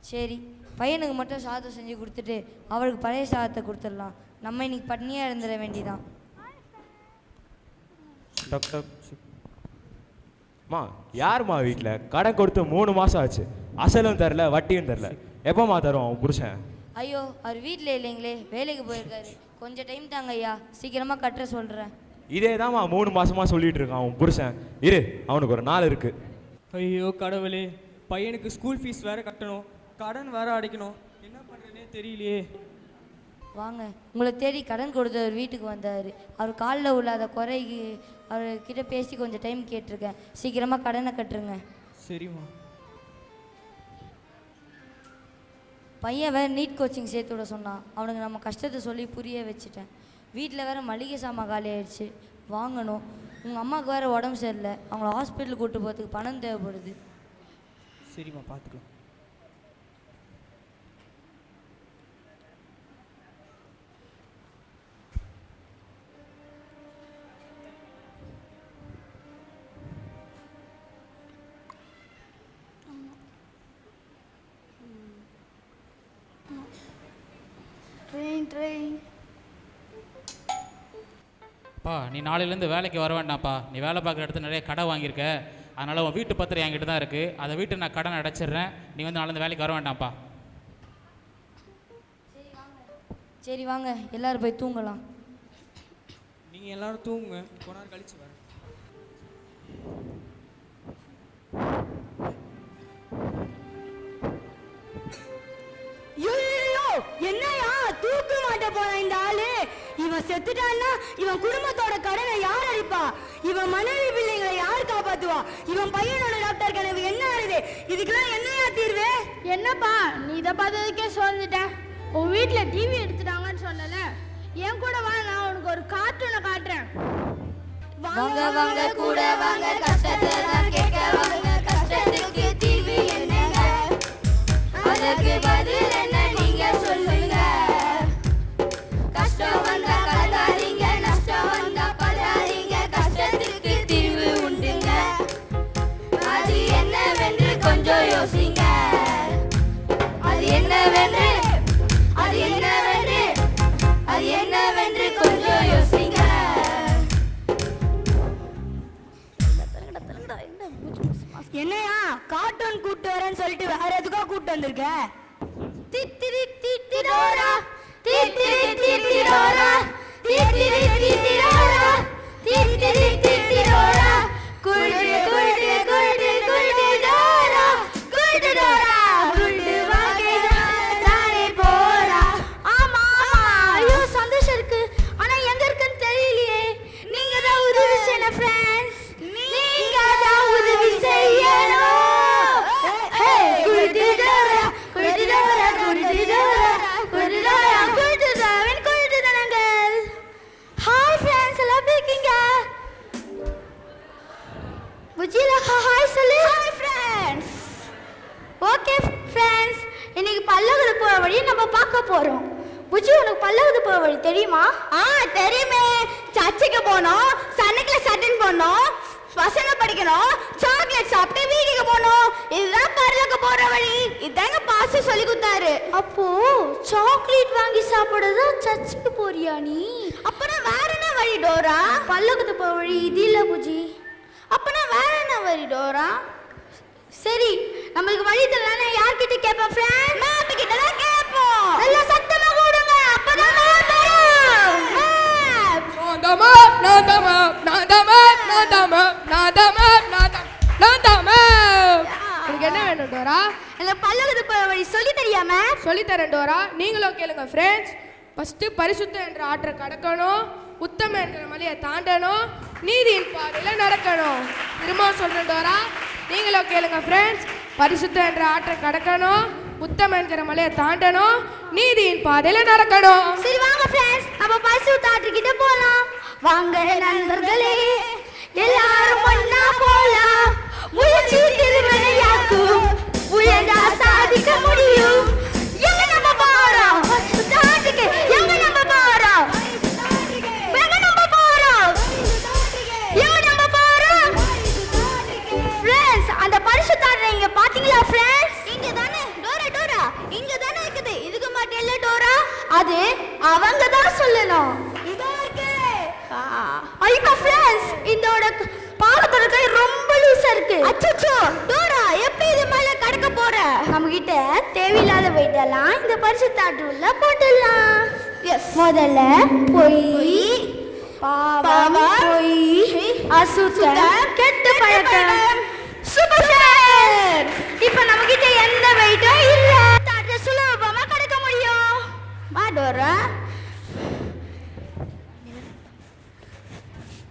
சரி, பையனுக்கு மட்டும் சாதம் செஞ்சு கொடுத்துட்டு அவருக்கு பழைய சாதத்தை கொடுத்துடலாம். நம்ம இன்னைக்கு பட்னியாக இருந்துட வேண்டிதான். டாக்டர் மா, யாருமா வீட்டில் கடன் கொடுத்து 3 மாதம் ஆச்சு, அசலும் தரல வட்டியும் தரல, எப்போம்மா தருவோம் புருஷன்? ஐயோ, அவர் வீட்டில் இல்லைங்களே, வேலைக்கு போயிருக்காரு. கொஞ்சம் டைம் தாங்க ஐயா, சீக்கிரமாக கட்டுற சொல்கிறேன். இதே தான்மா 3 மாசமா சொல்லிட்டு இருக்கான் அவன் புருஷன். இரு, அவனுக்கு ஒரு நாள் இருக்கு. ஐயோ கடவுளே, பையனுக்கு ஸ்கூல் ஃபீஸ் வேற கட்டணும், கடன் வேற அடைக்கணும், என்ன பண்ணுறதுனே தெரியலையே. வாங்க, உங்களை தேடி கடன் கொடுத்தவர் வீட்டுக்கு வந்தார். அவர் காலில் உள்ளாத குறைக்கு அவர்கிட்ட பேசி கொஞ்சம் டைம் கேட்டிருக்கேன். சீக்கிரமாக கடனை கட்டுருங்க. சரிம்மா. பையன் வேறு நீட் கோச்சிங் சேர்த்து விட சொன்னான். அவனுக்கு நம்ம கஷ்டத்தை சொல்லி புரிய வச்சுட்டேன். வீட்டில் வேறு மளிகை சாமான் காலி ஆயிடுச்சு, வாங்கணும். உங்கள் அம்மாவுக்கு வேறு உடம்பு சரியில்லை, அவங்கள ஹாஸ்பிட்டலுக்கு கூட்டு போகிறதுக்கு பணம் தேவைப்படுது. சரிம்மா, பார்த்துக்கலாம். ட்ரெயின் அப்பா, நீ நாளையிலேருந்து வேலைக்கு வர வேண்டாம்ப்பா. நீ வேலை பார்க்குற இடத்துல நிறைய கடை வாங்கியிருக்க, அதனால் உன் வீட்டு பத்திரம் என்கிட்ட தான் இருக்குது. அதை வீட்டை நான் கடன் அடைச்சிடுறேன். நீ வந்து நாளையிலேருந்து வேலைக்கு வர வேண்டாம்ப்பா. சரி வாங்க, எல்லோரும் போய் தூங்கலாம். நீங்கள் எல்லோரும் தூங்குங்க, கொஞ்ச நேரம் கழிச்சு வரேன். என்னையா தூக்க மாட்ட போன இந்த ஆளு? இவன் செத்துட்டான்னா இவன் குடும்பத்தோட கடனை யார் அடிப்பா? இவன் மனைவி பிள்ளைங்களை யார் காப்பாத்துவா? இவன் பையனோட டாக்டர் கனவு என்ன ஆகுது? இதுக்கெல்லாம் என்னையா தீர்வு? என்னப்பா நீ இதை பார்த்ததுக்கே சொல்லிட்டேன். உன் வீட்டில் டிவி எடுத்துட்டாங்கன்னு சொன்னல, என் கூட வா, நான் உனக்கு ஒரு கார்ட்டூனை காட்டுறேன். வாங்க வாங்க கூட வாங்க, கஷ்டத்தை தான் கேட்க வாங்க. கஷ்டத்துக்கு தீர்வு என்னங்க? அதற்கு பதில் என்ன நீங்க சொல்லுங்க. கஷ்டம் வந்தா கலங்காதீங்க, நஷ்டம் வந்தா படாதீங்க, கஷ்டத்துக்கு தீர்வு உண்டுங்க. அது என்னவென்று கொஞ்சம் யோசிங்க. அது என்னவென்று கொஞ்சம் யோசிங்க. என்னையா கார்ட்டூன் கூட்டு வரேன்னு சொல்லிட்டு வேற எதுக்கோ கூட்டு வந்திருக்க? தித்திரி தித்திரோரா தித்திரி தித்திரோரா தீத்திரி தீத்திரோரா தீத்திரி தீத்திரோரா குல்டு குல்டு குல்டு குல்டு டோரா குல்டு டோரா குல்டு வாங்கேதான் தானே போறா. ஆமா ஆமா ஐயோ சந்தோஷம் இருக்கு, ஆனா எங்க இருக்குன்னு தெரியலையே. நீங்க தான் உதவி செய்யணும் ஃப்ரெண்ட்ஸ், நீங்க தான் உதவி செய்யணும். ஹே குல்டு டோரா குல்டு டோரா குல்டு டோரா குல்டு டோரா குல்டு டோராவின் குல்டு தனங்கள். ஹாய் ஃப்ரெண்ட்ஸ், எல்லாம் எப்படி இருக்கீங்க? புஜிலா ஹாய் சொல்லு. Hi friends. ஓகே ஃப்ரெண்ட்ஸ், இன்னைக்கு பல்லவத்துக்கு போகிற வழியை நம்ம பார்க்க போகிறோம். புஜி, உனக்கு பல்லவத்துக்கு போகிற வழி தெரியுமா? தெரியுமே. சர்ச்சுக்கு போனோம், சன்டே கிளாஸ் அட்டென்ட் பண்ணோம், வசனம் படிக்கணும், சாக்லேட் சாப்பிட்டு வீட்டுக்கு போனோம். இதுதான் பரலோக போகிற வழி. இதாங்க பாஸ்டர் சொல்லி கொடுத்தாரு. அப்போ சாக்லேட் வாங்கி சாப்பிடுறதா சர்ச்சுக்கு போறியா நீ? அப்புறம் வேற என்ன வழி டோரா? பல்லவத்துக்கு போகிற வழி இது இல்லை புஜி. அப்பனா வேற என்ன வழி டோரா? சரி, நம்மளுக்கு வழி தெரியலனா யார்கிட்ட கேட்போம் ஃப்ரெண்ட்? மேப் கிட்ட தான் கேட்போம். நல்ல சத்தமா கூடுங்க, அப்பதான் மேப் வரும். மேப் உங்களுக்கு என்ன வேணும் டோரா? எனக்கு பல்லவத்துக்கு போகிற வழி சொல்லி தெரியாம? சொல்லித்தரேன் டோரா, நீங்களும் கேளுங்க ஃப்ரெண்ட்ஸ். ஃபர்ஸ்ட் பரிசுத்த என்ற ஆற்றை கடக்கணும், உத்தம என்கிற மலையை தாண்டணும், நீதியின் பாதையில் நடக்கணும். திரும்ப சொல்றேன் டோரா, நீங்களும் கேளுங்க ஃப்ரெண்ட்ஸ். பரிசுத்த என்ற ஆற்றை கடக்கணும், உத்தம என்கிற மலையை தாண்டணும், நீதியின் பாதையில் நடக்கணும். சரி வாங்க ஃப்ரெண்ட்ஸ், நம்ம பரிசுத்த ஆற்றுக்கிட்ட போலாம். வாங்க நண்பர்களே, எல்லாரும் ஒண்ணா போலாம். முயற்சி திருவினையாக்கும், முயன்றா சாதிக்க முடியும். எங்க நம்ம போறோம்? பரிசுத்த ஆற்றுக்கு. எங்க நம்ம போறோம்? எங்க நம்ம போறோம்? எங்க நம்ம போறோம்? ஃப்ரெண்ட்ஸ், அந்த பரிசுத்த ஆற்றை இங்க பாத்தீங்களா ஃப்ரெண்ட்ஸ்? இங்க தானே டோரா டோரா, இங்க தானே இருக்குது. இதுக்கு மட்டும் இல்ல டோரா, அது அவங்க தான் சொல்லணும். இதோ இருக்கு. ஐயோ ஃப்ரெண்ட்ஸ், இதோட பாலத்தோட கை ரொம்ப லூசா இருக்கு. அச்சச்சோ டோரா, எப்படி இது மேல கடக்க போற? நம்ம கிட்ட தேவையில்லாத வெயிட்டெல்லாம் இந்த பரிசுத்த ஆற்று உள்ள போட்டுடலாம். முதல்ல பொய், பாவம், பொய், அசுத்தம், கெட்ட பழக்கம். சூப்பர் சார், இப்போ நம்ம கிட்ட எந்த வெயிட்டும் இல்ல. தாற்றை சுலபமா கடக்க முடியும். வா டோரா.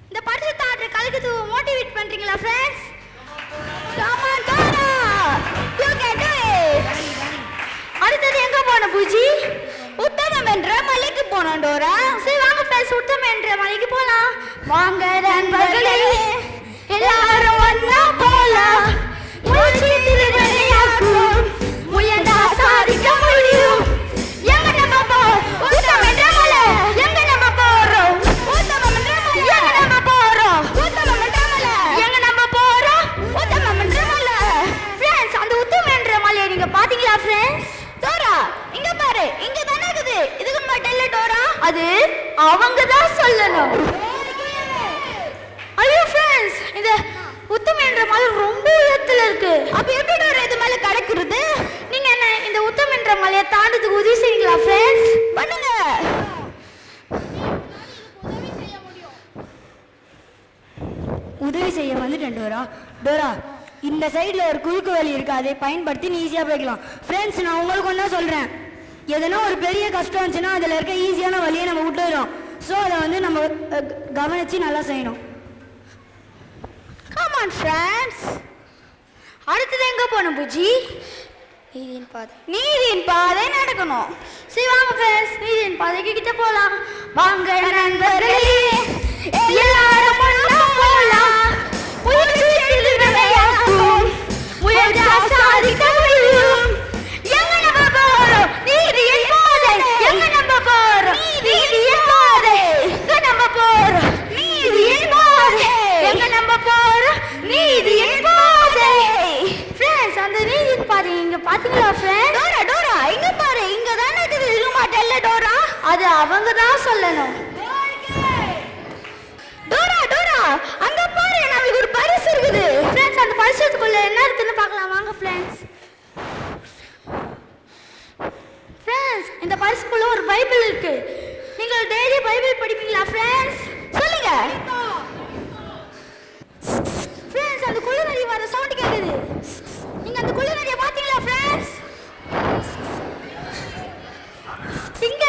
இந்த பரிசுத்த ஆற்றை கலக்குது மோட்டிவேட் பண்றீங்களா friends? Come on Dora, you can to it. அடுத்தது எங்க போன பூஜி? உத்தமம் என்ற மலைக்கு போனோம் டோரா. சரி வாங்க ஃப்ரெண்ட்ஸ், உத்தமம் என்ற மலைக்கு போலாம். வாங்க நண்பர்களே, எல்லாரும் ஒண்ணா போலாம். முயற்சி திருவினையாக்கும், முயன்றா சாதிக்க முடியும். எங்க நம்ம போறோம்? உத்தமம் என்ற மலை. எங்க நம்ம போறோம்? உத்தமம் என்ற மலை. எங்க நம்ம போறோம்? உத்தமம் என்ற மலை. எங்க நம்ம போறோம்? உத்தமம் என்ற மலை. ஃப்ரெண்ட்ஸ், அந்த உத்தமம் என்ற மலையை நீங்க பாத்தீங்களா ஃப்ரெண்ட்ஸ்? டோரா, இங்க பாரு, இங்க தானே இருக்குது. இதுக்கு மட்டும் இல்ல டோரா, அது அவங்க தான் சொல்லணும். ஐயோ ஃப்ரெண்ட்ஸ், இந்த உத்தமம் என்ற மலை ரொம்ப உயரத்துல இருக்கு. அப்ப எப்படி டோரா இது மேல கடக்குறது? நீங்க என்ன இந்த உத்தமம் என்ற மலையை தாண்டதுக்கு உதவி செய்வீங்களா ஃப்ரெண்ட்ஸ்? பண்ணுங்க. உதவி செய்ய வந்துட்டேன் டோரா. டோரா, இந்த சைடில் ஒரு குறுக்கு வழி இருக்கு, அதை பயன்படுத்தி நீ ஈஸியாக போய்க்கலாம். ஃப்ரெண்ட்ஸ், நான் உங்களுக்கு ஒன்றா சொல்கிறேன், எதனா ஒரு பெரிய கஷ்டம் இருந்துச்சுன்னா அதில் இருக்க ஈஸியான வழியை நம்ம விட்டுறோம். ஸோ அதை வந்து நம்ம கவனித்து நல்லா செய்யணும். Come on friends. அடுத்தது எங்க போகணும் பூஜி? நீதியின் பாதை. நீதியின் பாதை நடக்கணும். சரி வாங்க ஃப்ரெண்ட்ஸ், நீதியின் பாதைக்கு கிட்ட போலாம். வாங்க நண்பர்களே, எல்லாரும் ஒண்ணா போலாம். முயற்சி திருவினையாக்கும், முயன்றா சாதிக்க முடியும். எங்க நம்ம போறோம்? நீதியின் பாதை. எங்க நம்ம போறோம்? நீதியின் பாதை. எங்க நம்ம போறோம்? நீதியின் பாதை. எங்க நம்ம போறோம்? நீதியின் பாதை. ஃப்ரெண்ட்ஸ், அந்த நீதியின் பாதை இங்க பாத்தீங்களா ஃப்ரெண்ட்ஸ்? டோரா டோரா, இங்க பாரு, இங்க தானே இருக்குது. இது மாட்டல்ல டோரா, அது அவங்க தான் சொல்லணும். டோரா டோரா, அங்க பாரு, நமக்கு ஒரு பரிசு இருக்குது. ஃப்ரெண்ட்ஸ், அந்த பரிசுக்குள்ள என்ன இருக்குன்னு பார்க்கலாம் வாங்க ஃப்ரெண்ட்ஸ். ஃப்ரெண்ட்ஸ், இந்த பரிசுக்குள்ள ஒரு பைபிள் இருக்கு. நீங்க நீங்கள் டெய்லி பைபிள் படிப்பீங்களா ஃப்ரெண்ட்ஸ்? சொல்லுங்க ஃப்ரெண்ட்ஸ். அந்த குளிநதி வர சவுண்ட் கேக்குது. நீங்க அந்த குளிநதியை பாத்தீங்களா ஃப்ரெண்ட்ஸ்? இங்க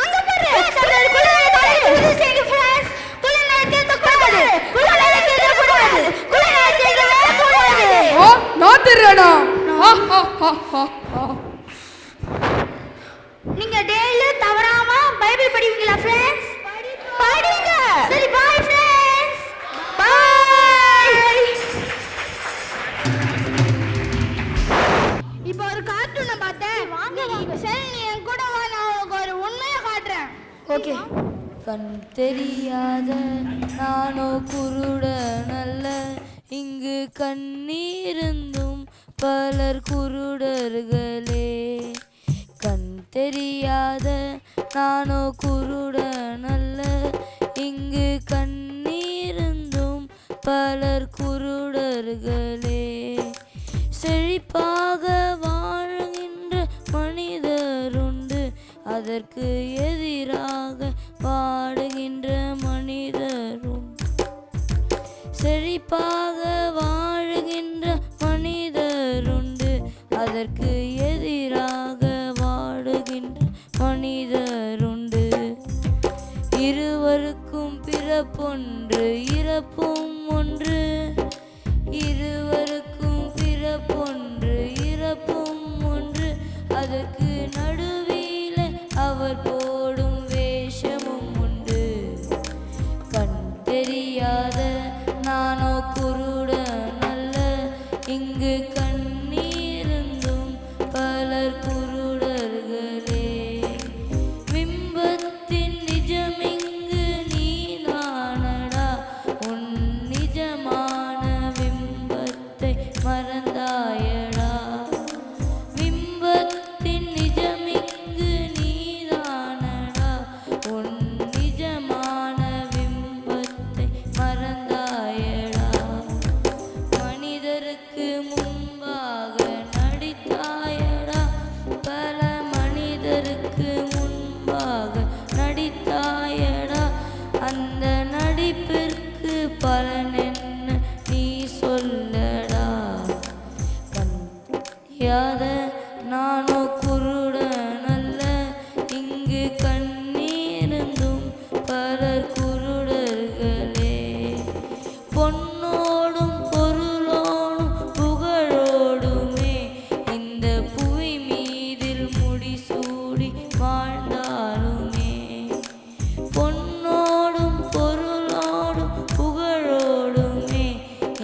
அங்க பாரு. அந்த குளிநதி தலையில சேங்க ஃப்ரெண்ட்ஸ். குளிநதி தேத்த கூடாது. குளிநதி தேத்த கூடாது. குளிநதி தேத்த கூடாது. ஓ நோத்துறடா. நீங்க டெய்லி தவறாம பைபிள் படிப்பீங்களா ஃப்ரெண்ட்ஸ்? படிங்க. சரி பை ஃப்ரெண்ட்ஸ். பை. இப்போ ஒரு கார்ட்டூனை பார்த்தேன். வாங்க. சரி நீ என் கூட வா, நான் உனக்கு ஒரு உண்மையை காட்டுறேன். ஓகே. கண் தெரியாத நானோ குருடனல்ல, இங்கு கண்ணீருந்தும் பலர் குருடர்களே. கண் தெரியாத நானோ குருடனல்ல, இங்கு கண்ணீருந்தும் பலர் குருடர்களே. செழிப்பாக வாழ்கின்ற மனிதருண்டு, அதற்கு எதிராக வாடுகின்ற மனிதருண்டு. செழிப்பாக வாழுகின்ற மனிதருண்டு, அதற்கு எதிராக வாடுகின்ற மனிதருண்டு. இருவருக்கும் பிறப்பொன்று இறப்பும் ஒன்று, இருவருக்கும் பிறப்பொன்று இறப்பும் ஒன்று, அதற்கு நடுவில அவர் போடும் வேஷமும் உண்டு. கண் தெரியாத நானோ குருடனல்ல, இங்கு கண்ணீருந்தும் பலர் குருடர்களே. பிம்பத்தின் நிஜமிங்கு நீதானடா, உன் நிஜமான பிம்பத்தை மறந்தாயடா. பிம்பத்தின் நிஜமிங்கு நீதானடா, உன் நிஜமான பிம்பத்தை மறந்தாயடா. மனிதருக்கு முன்பாக நடித்தாயடா, பல மனிதருக்கு முன்பாக நடித்தாயடா. அந்த நடிப்பிற்கு பலன் என்ன நீ சொல்லடா. கண்ணியாத நானோ குருடனல்ல, இங்கு கண்ணீருந்தும் பலர் குருடர்களே. பொன்னோடும் பொருளோடும் புகழோடுமே இந்த புவி மீதில் முடிசூடி வாழ்ந்தாலுமே. பொன்னோடும் பொருளோடும் புகழோடுமே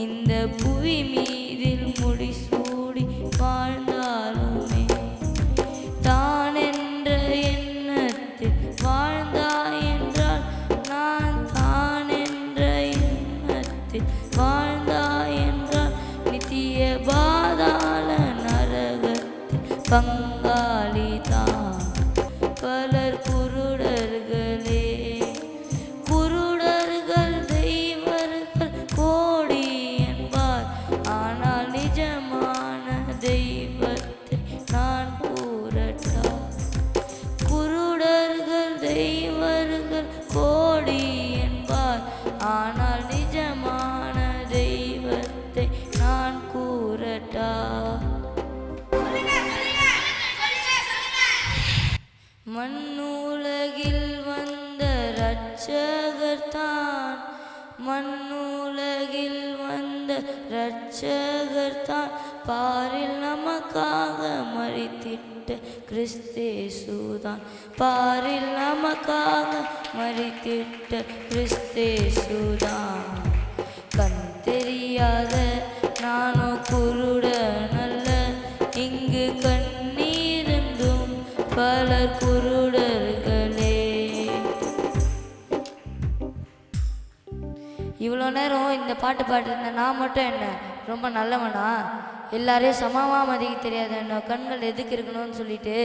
இந்த புவி மீதில் முடிசூடி வாழ்ந்தாலுமே. தான் என்ற எண்ணத்தில் வாழ்ந்தாய் என்றால், நான் தான் என்ற எண்ணத்தில் வாழ்ந்தாய் என்றால், நித்திய பாதாள நரகத்தில் பங்காளிதான். பலர் குருடர்களே. குருடர்கள் தெய்வர்கள் கோடி என்பார், ஆனால் நிஜமான தெய்வத்தை நான் கூறட்டா. குருடர்கள் தெய்வர்கள் கோடி என்பார், ஆனால் நிஜமான தெய்வத்தை நான் கூறட்டா. மண்ணுலகில் வந்த இரட்சகர் தான், மண்ணுலகில் வந்த இரட்சகர் தான், பாரில் நமக்காக மரித்திட்ட கிறிஸ்தேசுதான். பாரில் நமக்காக மரித்திட்ட கிறிஸ்தேசுதான். கண் தெரியாத நானோ குருடனல்ல, இங்கு கண்ணீருந்தும் பலர் குருடர்களே. இவ்வளோ நேரம் இந்த பாட்டு பாடிருந்தேன், நான் மட்டும் என்ன ரொம்ப நல்லவனா? எல்லாரையும் சமமாக மதிக்க தெரியாத என்ன கண்கள் எதுக்கு இருக்கணும்னு சொல்லிட்டு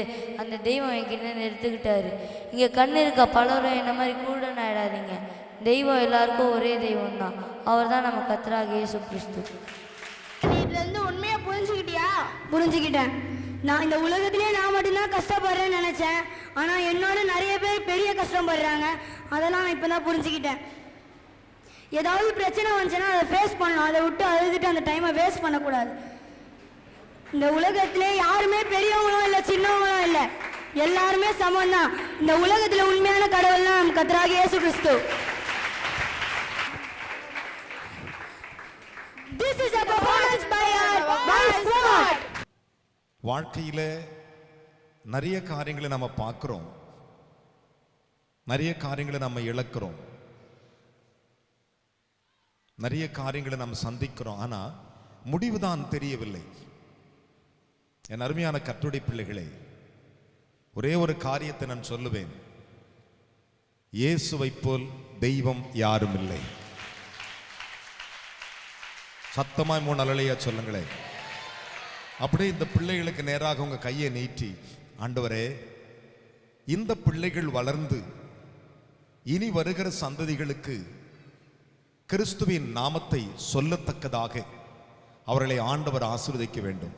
அந்த தெய்வம் என்கிட்ட எடுத்துக்கிட்டாரு. இங்கே கண் இருக்க பலரும் என்ன மாதிரி கூடன் ஆயிடாதீங்க. தெய்வம் எல்லாருக்கும் ஒரே தெய்வம் தான், அவர் தான் நம்ம கர்த்தராகிய இயேசு கிறிஸ்து. இதுலேருந்து உண்மையாக புரிஞ்சுக்கிட்டியா? புரிஞ்சுக்கிட்டேன். நான் இந்த உலகத்திலே நான் மட்டும்தான் கஷ்டப்படுறேன்னு நினச்சேன். ஆனால் என்னோட நிறைய பேர் பெரிய கஷ்டப்படுறாங்க. அதெல்லாம் நான் இப்போ தான் புரிஞ்சுக்கிட்டேன். ஏதாவது பிரச்சனை வந்துச்சுன்னா அதை ஃபேஸ் பண்ணணும். அதை விட்டு அழுதுட்டு அந்த டைமை வேஸ்ட் பண்ணக்கூடாது. இந்த உலகத்திலே யாருமே பெரியவங்களும் இல்லை சின்னவங்களும் இல்லை, எல்லாருமே சமம் தான். இந்த உலகத்தில் உண்மையான கடவுள் தான் நம் கர்த்தராகிய இயேசு கிறிஸ்து. This is a performance by our squad. வாழ்க்கையில நிறைய காரியங்களை நம்ம பார்க்கிறோம், நிறைய காரியங்களை நம்ம இழக்கிறோம், நிறைய காரியங்களை நம்ம சந்திக்கிறோம். ஆனா முடிவுதான் தெரியவில்லை. என் அருமையான கர்த்தருடைய பிள்ளைகளே, ஒரே ஒரு காரியத்தை நான் சொல்லுவேன், இயேசுவை போல் தெய்வம் யாரும் இல்லை. சத்தமாய் 3 அல்லேலூயா சொல்லுங்களேன். அப்படியே இந்த பிள்ளைகளுக்கு நேராக உங்க கையை நீட்டி, ஆண்டவரே, இந்த பிள்ளைகள் வளர்ந்து இனி வருகிற சந்ததிகளுக்கு கிறிஸ்துவின் நாமத்தை சொல்லத்தக்கதாக அவர்களை ஆண்டவர் ஆசீர்வதிக்க வேண்டும்.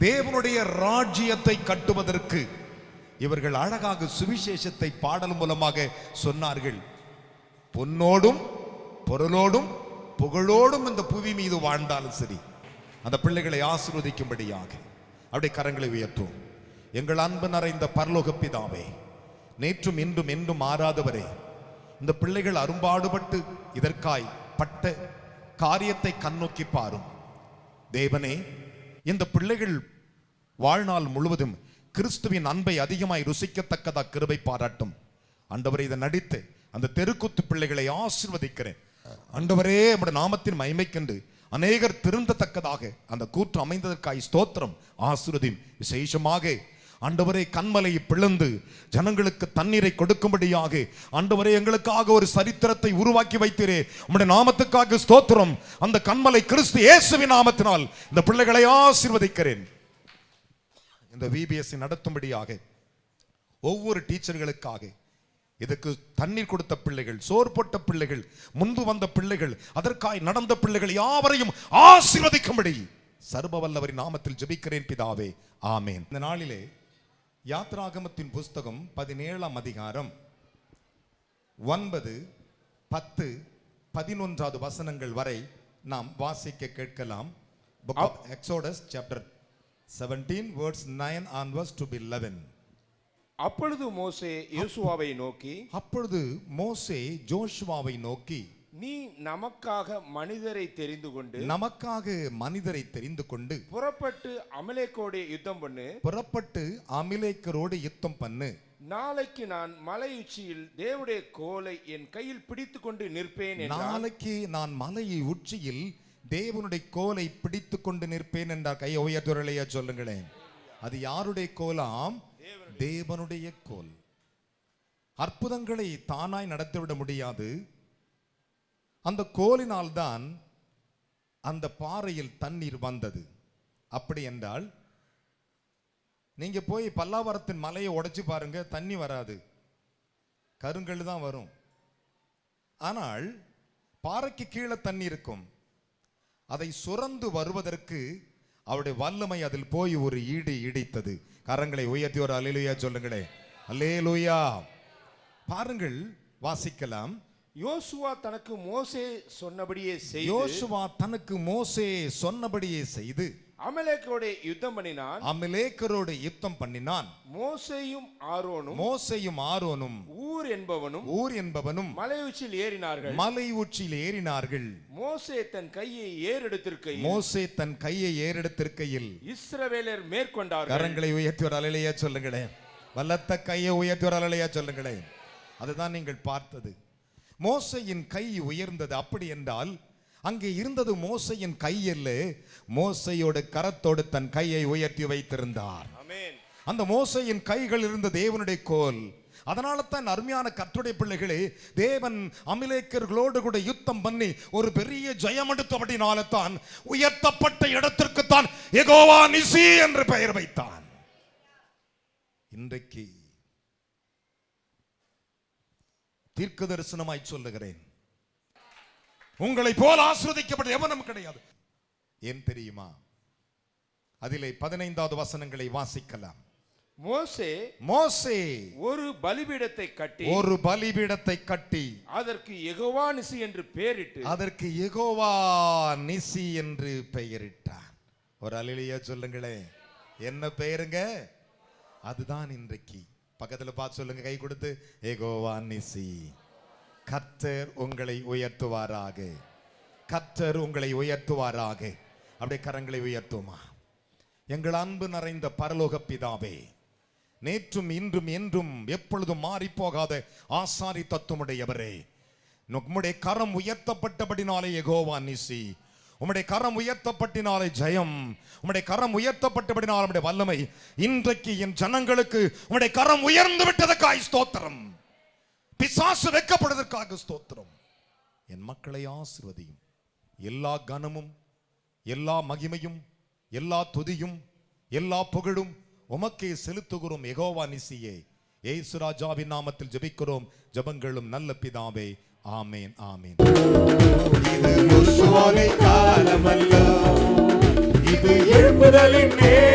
தேவனுடைய ராஜ்யத்தை கட்டுவதற்கு இவர்கள் அழகாக சுவிசேஷத்தை பாடல் மூலமாக சொன்னார்கள். பொன்னோடும் பொருளோடும் புகழோடும் இந்த புவி மீது வாழ்ந்தாலும் சரி, அந்த பிள்ளைகளை ஆசீர்வதிக்கும்படியாக அப்படியே கரங்களை உயர்த்தும். எங்கள் அன்பு நிறைந்த பரலோக பிதாவே, நேற்றும் இன்றும் என்றும் மாறாதவரே, இந்த பிள்ளைகள் அரும்பாடுபட்டு இதற்காய் பட்ட காரியத்தை கண்ணோக்கி பாரும் தேவனே. இந்த பிள்ளைகள் வாழ்நாள் முழுவதும் கிறிஸ்துவின் அன்பை அதிகமாய் ருசிக்கத்தக்கதா கிருபை பாராட்டும். ஆண்டவரே, இதை நடித்து அந்த தெருக்கூத்து பிள்ளைகளை ஆசீர்வதிக்கிறேன். ஆண்டவரே, நம்முடைய நாமத்தின் மகிமைக்கென்று அநேகர் திருந்தத்தக்கதாக அந்த கூற்று அமைந்ததற்காய் ஸ்தோத்திரம். ஆசீர்வதியும். விசேஷமாக ஆண்டவரே, கண்மலையை பிளந்து ஜனங்களுக்கு தண்ணீரை கொடுக்கும்படியாக ஆண்டவரே எங்களுக்காக ஒரு சரித்திரத்தை உருவாக்கி வைத்தீரே, உம்முடைய நாமத்துக்காக ஸ்தோத்திரம். அந்த கண்மலை கிறிஸ்து இயேசுவின் நாமத்தினால் இந்த பிள்ளைகளை ஆசீர்வதிக்கிறேன். இந்த VBS நடத்தும்படியாக ஒவ்வொரு டீச்சர்களுக்காக, இதுக்கு தண்ணீர் கொடுத்த பிள்ளைகள், சோறு போட்ட பிள்ளைகள், முன்பு வந்த பிள்ளைகள், அதற்காய் நடந்த பிள்ளைகள் யாவரையும் ஆசீர்வதிக்கும்படி சர்வ வல்லவரின் நாமத்தில் ஜெபிக்கிறேன் பிதாவே, ஆமேன். இந்த நாளிலே யாத்ராகமத்தின் புஸ்தகம் 17ஆம் அதிகாரம் 9, 10, 11 வசனங்கள் வரை நாம் வாசிக்க கேட்கலாம். Book of Exodus chapter 17 verse 9 onwards to 11. அப்பொழுது மோசே யோசுவாவை நோக்கி, நீ நமக்காக மனிதரை தெரிந்து கொண்டு புறப்பட்டு அமலேக்கரோடு யுத்தம் பண்ணு. நாளைக்கு நான் மலை உச்சியில் தேவனுடைய கோலை என் கையில் பிடித்து கொண்டு நிற்பேன். நாளைக்கு நான் மலை உச்சியில் தேவனுடைய கோலை பிடித்து கொண்டு நிற்பேன் என்றார். கையை உயர்த்துறையா சொல்லுங்களேன். அது யாருடைய கோலாம்? தேவனுடைய கோல். அற்புதங்களை தானாய் நடத்திவிட முடியாது. அந்த கோலினால் தான் அந்த பாறையில் தண்ணீர் வந்தது. அப்படி என்றால் நீங்க போய் பல்லாவரத்தின் மலையை உடைச்சு பாருங்க, தண்ணி வராது, கருங்கல் தான் வரும். ஆனால் பாறைக்கு கீழே தண்ணி இருக்கும். அதை சுரந்து வருவதற்கு அவருடைய வல்லமை அதில் போய் ஒரு ஈடு இடித்தது. கரங்களை உயர்த்தி ஒரு அல்லேலூயா சொல்லுங்களே. அல்லேலூயா. பாருங்கள், வாசிக்கலாம். யோசுவா தனக்கு மோசே சொன்னபடியே செய்து அமலேக்கரோடு யுத்தம் பண்ணினான். மோசேயும் ஆரோனும் ஊர் என்பவனும் மலை உச்சியில் ஏறினார்கள். மோசே தன் கையை ஏறெடுத்திருக்கையில் இஸ்ரவேலர் மேற்கொண்டார்கள். கரங்களை உயர்த்தி ஒரு அல்லேலூயா சொல்லுங்களேன். வல்லத்த கையை உயர்த்தி ஒரு அல்லேலூயா சொல்லுங்களேன். அதுதான் நீங்கள் பார்த்தது. மோசையின் கை உயர்ந்தது. அப்படி என்றால் அங்கே இருந்தது மோசையின் கை அல்ல, மோசையோட கரத்தோடு தன் கையை உயர்த்தி வைத்திருந்தார். அந்த மோசையின் கைகள் இருந்த தேவனுடைய கோல். அதனால தான் அருமையான கர்த்தருடைய பிள்ளைகளே, தேவன் அமலேக்கர்களோடு கூட யுத்தம் பண்ணி ஒரு பெரிய ஜெயம் எடுத்தபடினால தான் உயர்த்தப்பட்ட இடத்திற்கு தான் யெகோவா நிசி என்று பெயர் வைத்தான். இன்றைக்கு தீர்க்க தரிசனமாய் சொல்லுகிறேன், உங்களை போல ஆசீர்வதிக்கப்பட்ட எவனும் கிடையாது. ஏன் தெரியுமா? அதிலே 15வது வசனங்களை வாசிக்கலாம். மோசே ஒரு பலிபீடத்தை கட்டி அதற்கு யெகோவா நிசி என்று பெயரிட்டார். ஒரு அல்லேலூயா சொல்லுங்களேன். என்ன பெயருங்க? அதுதான் இன்றைக்கு பக்கத்துல பார்த்து சொல்லுங்க, கை கொடுத்து, யெகோவா நிசி. கர்த்தர் உங்களை உயர்த்துவாராக, கர்த்தர் உங்களை உயர்த்துவாராக. அப்படியே கரங்களை உயர்த்துமா. எங்கள் அன்பு நிறைந்த பரலோக பிதாவே, நேற்றும் இன்றும் என்றும் எப்பொழுதும் மாறி போகாத ஆசாரி தத்துவமுடையவரே, உம்முடைய கரம் உயர்த்தப்பட்டபடினாலே யெகோவா நிசி, உம்முடைய கரம் உயர்த்தப்பட்டினாலே ஜெயம், உம்முடைய கரம் உயர்த்தப்பட்டபடினாலே உம்முடைய வல்லமை. இன்றைக்கு என் ஜனங்களுக்கு உம்முடைய கரம் உயர்ந்து விட்டதற்காக ஸ்தோத்திரம், பிசாசு வெட்கப்படுவதற்காக ஸ்தோத்திரம். என் மக்களை ஆசீர்வதியும். எல்லா கனமும் எல்லா மகிமையும் எல்லா துதியும் எல்லா புகழும் உமக்கே செலுத்துகிறோம் யெகோவா நிசியே. இயேசு ராஜாவின் நாமத்தில் ஜெபிக்கிறோம் ஜெபங்களும் நல்ல பிதாவே. ஆமென் ஆமென். இது யோசுவாவின் காலமல்ல, இது எழுப்புதலின் நேரம்.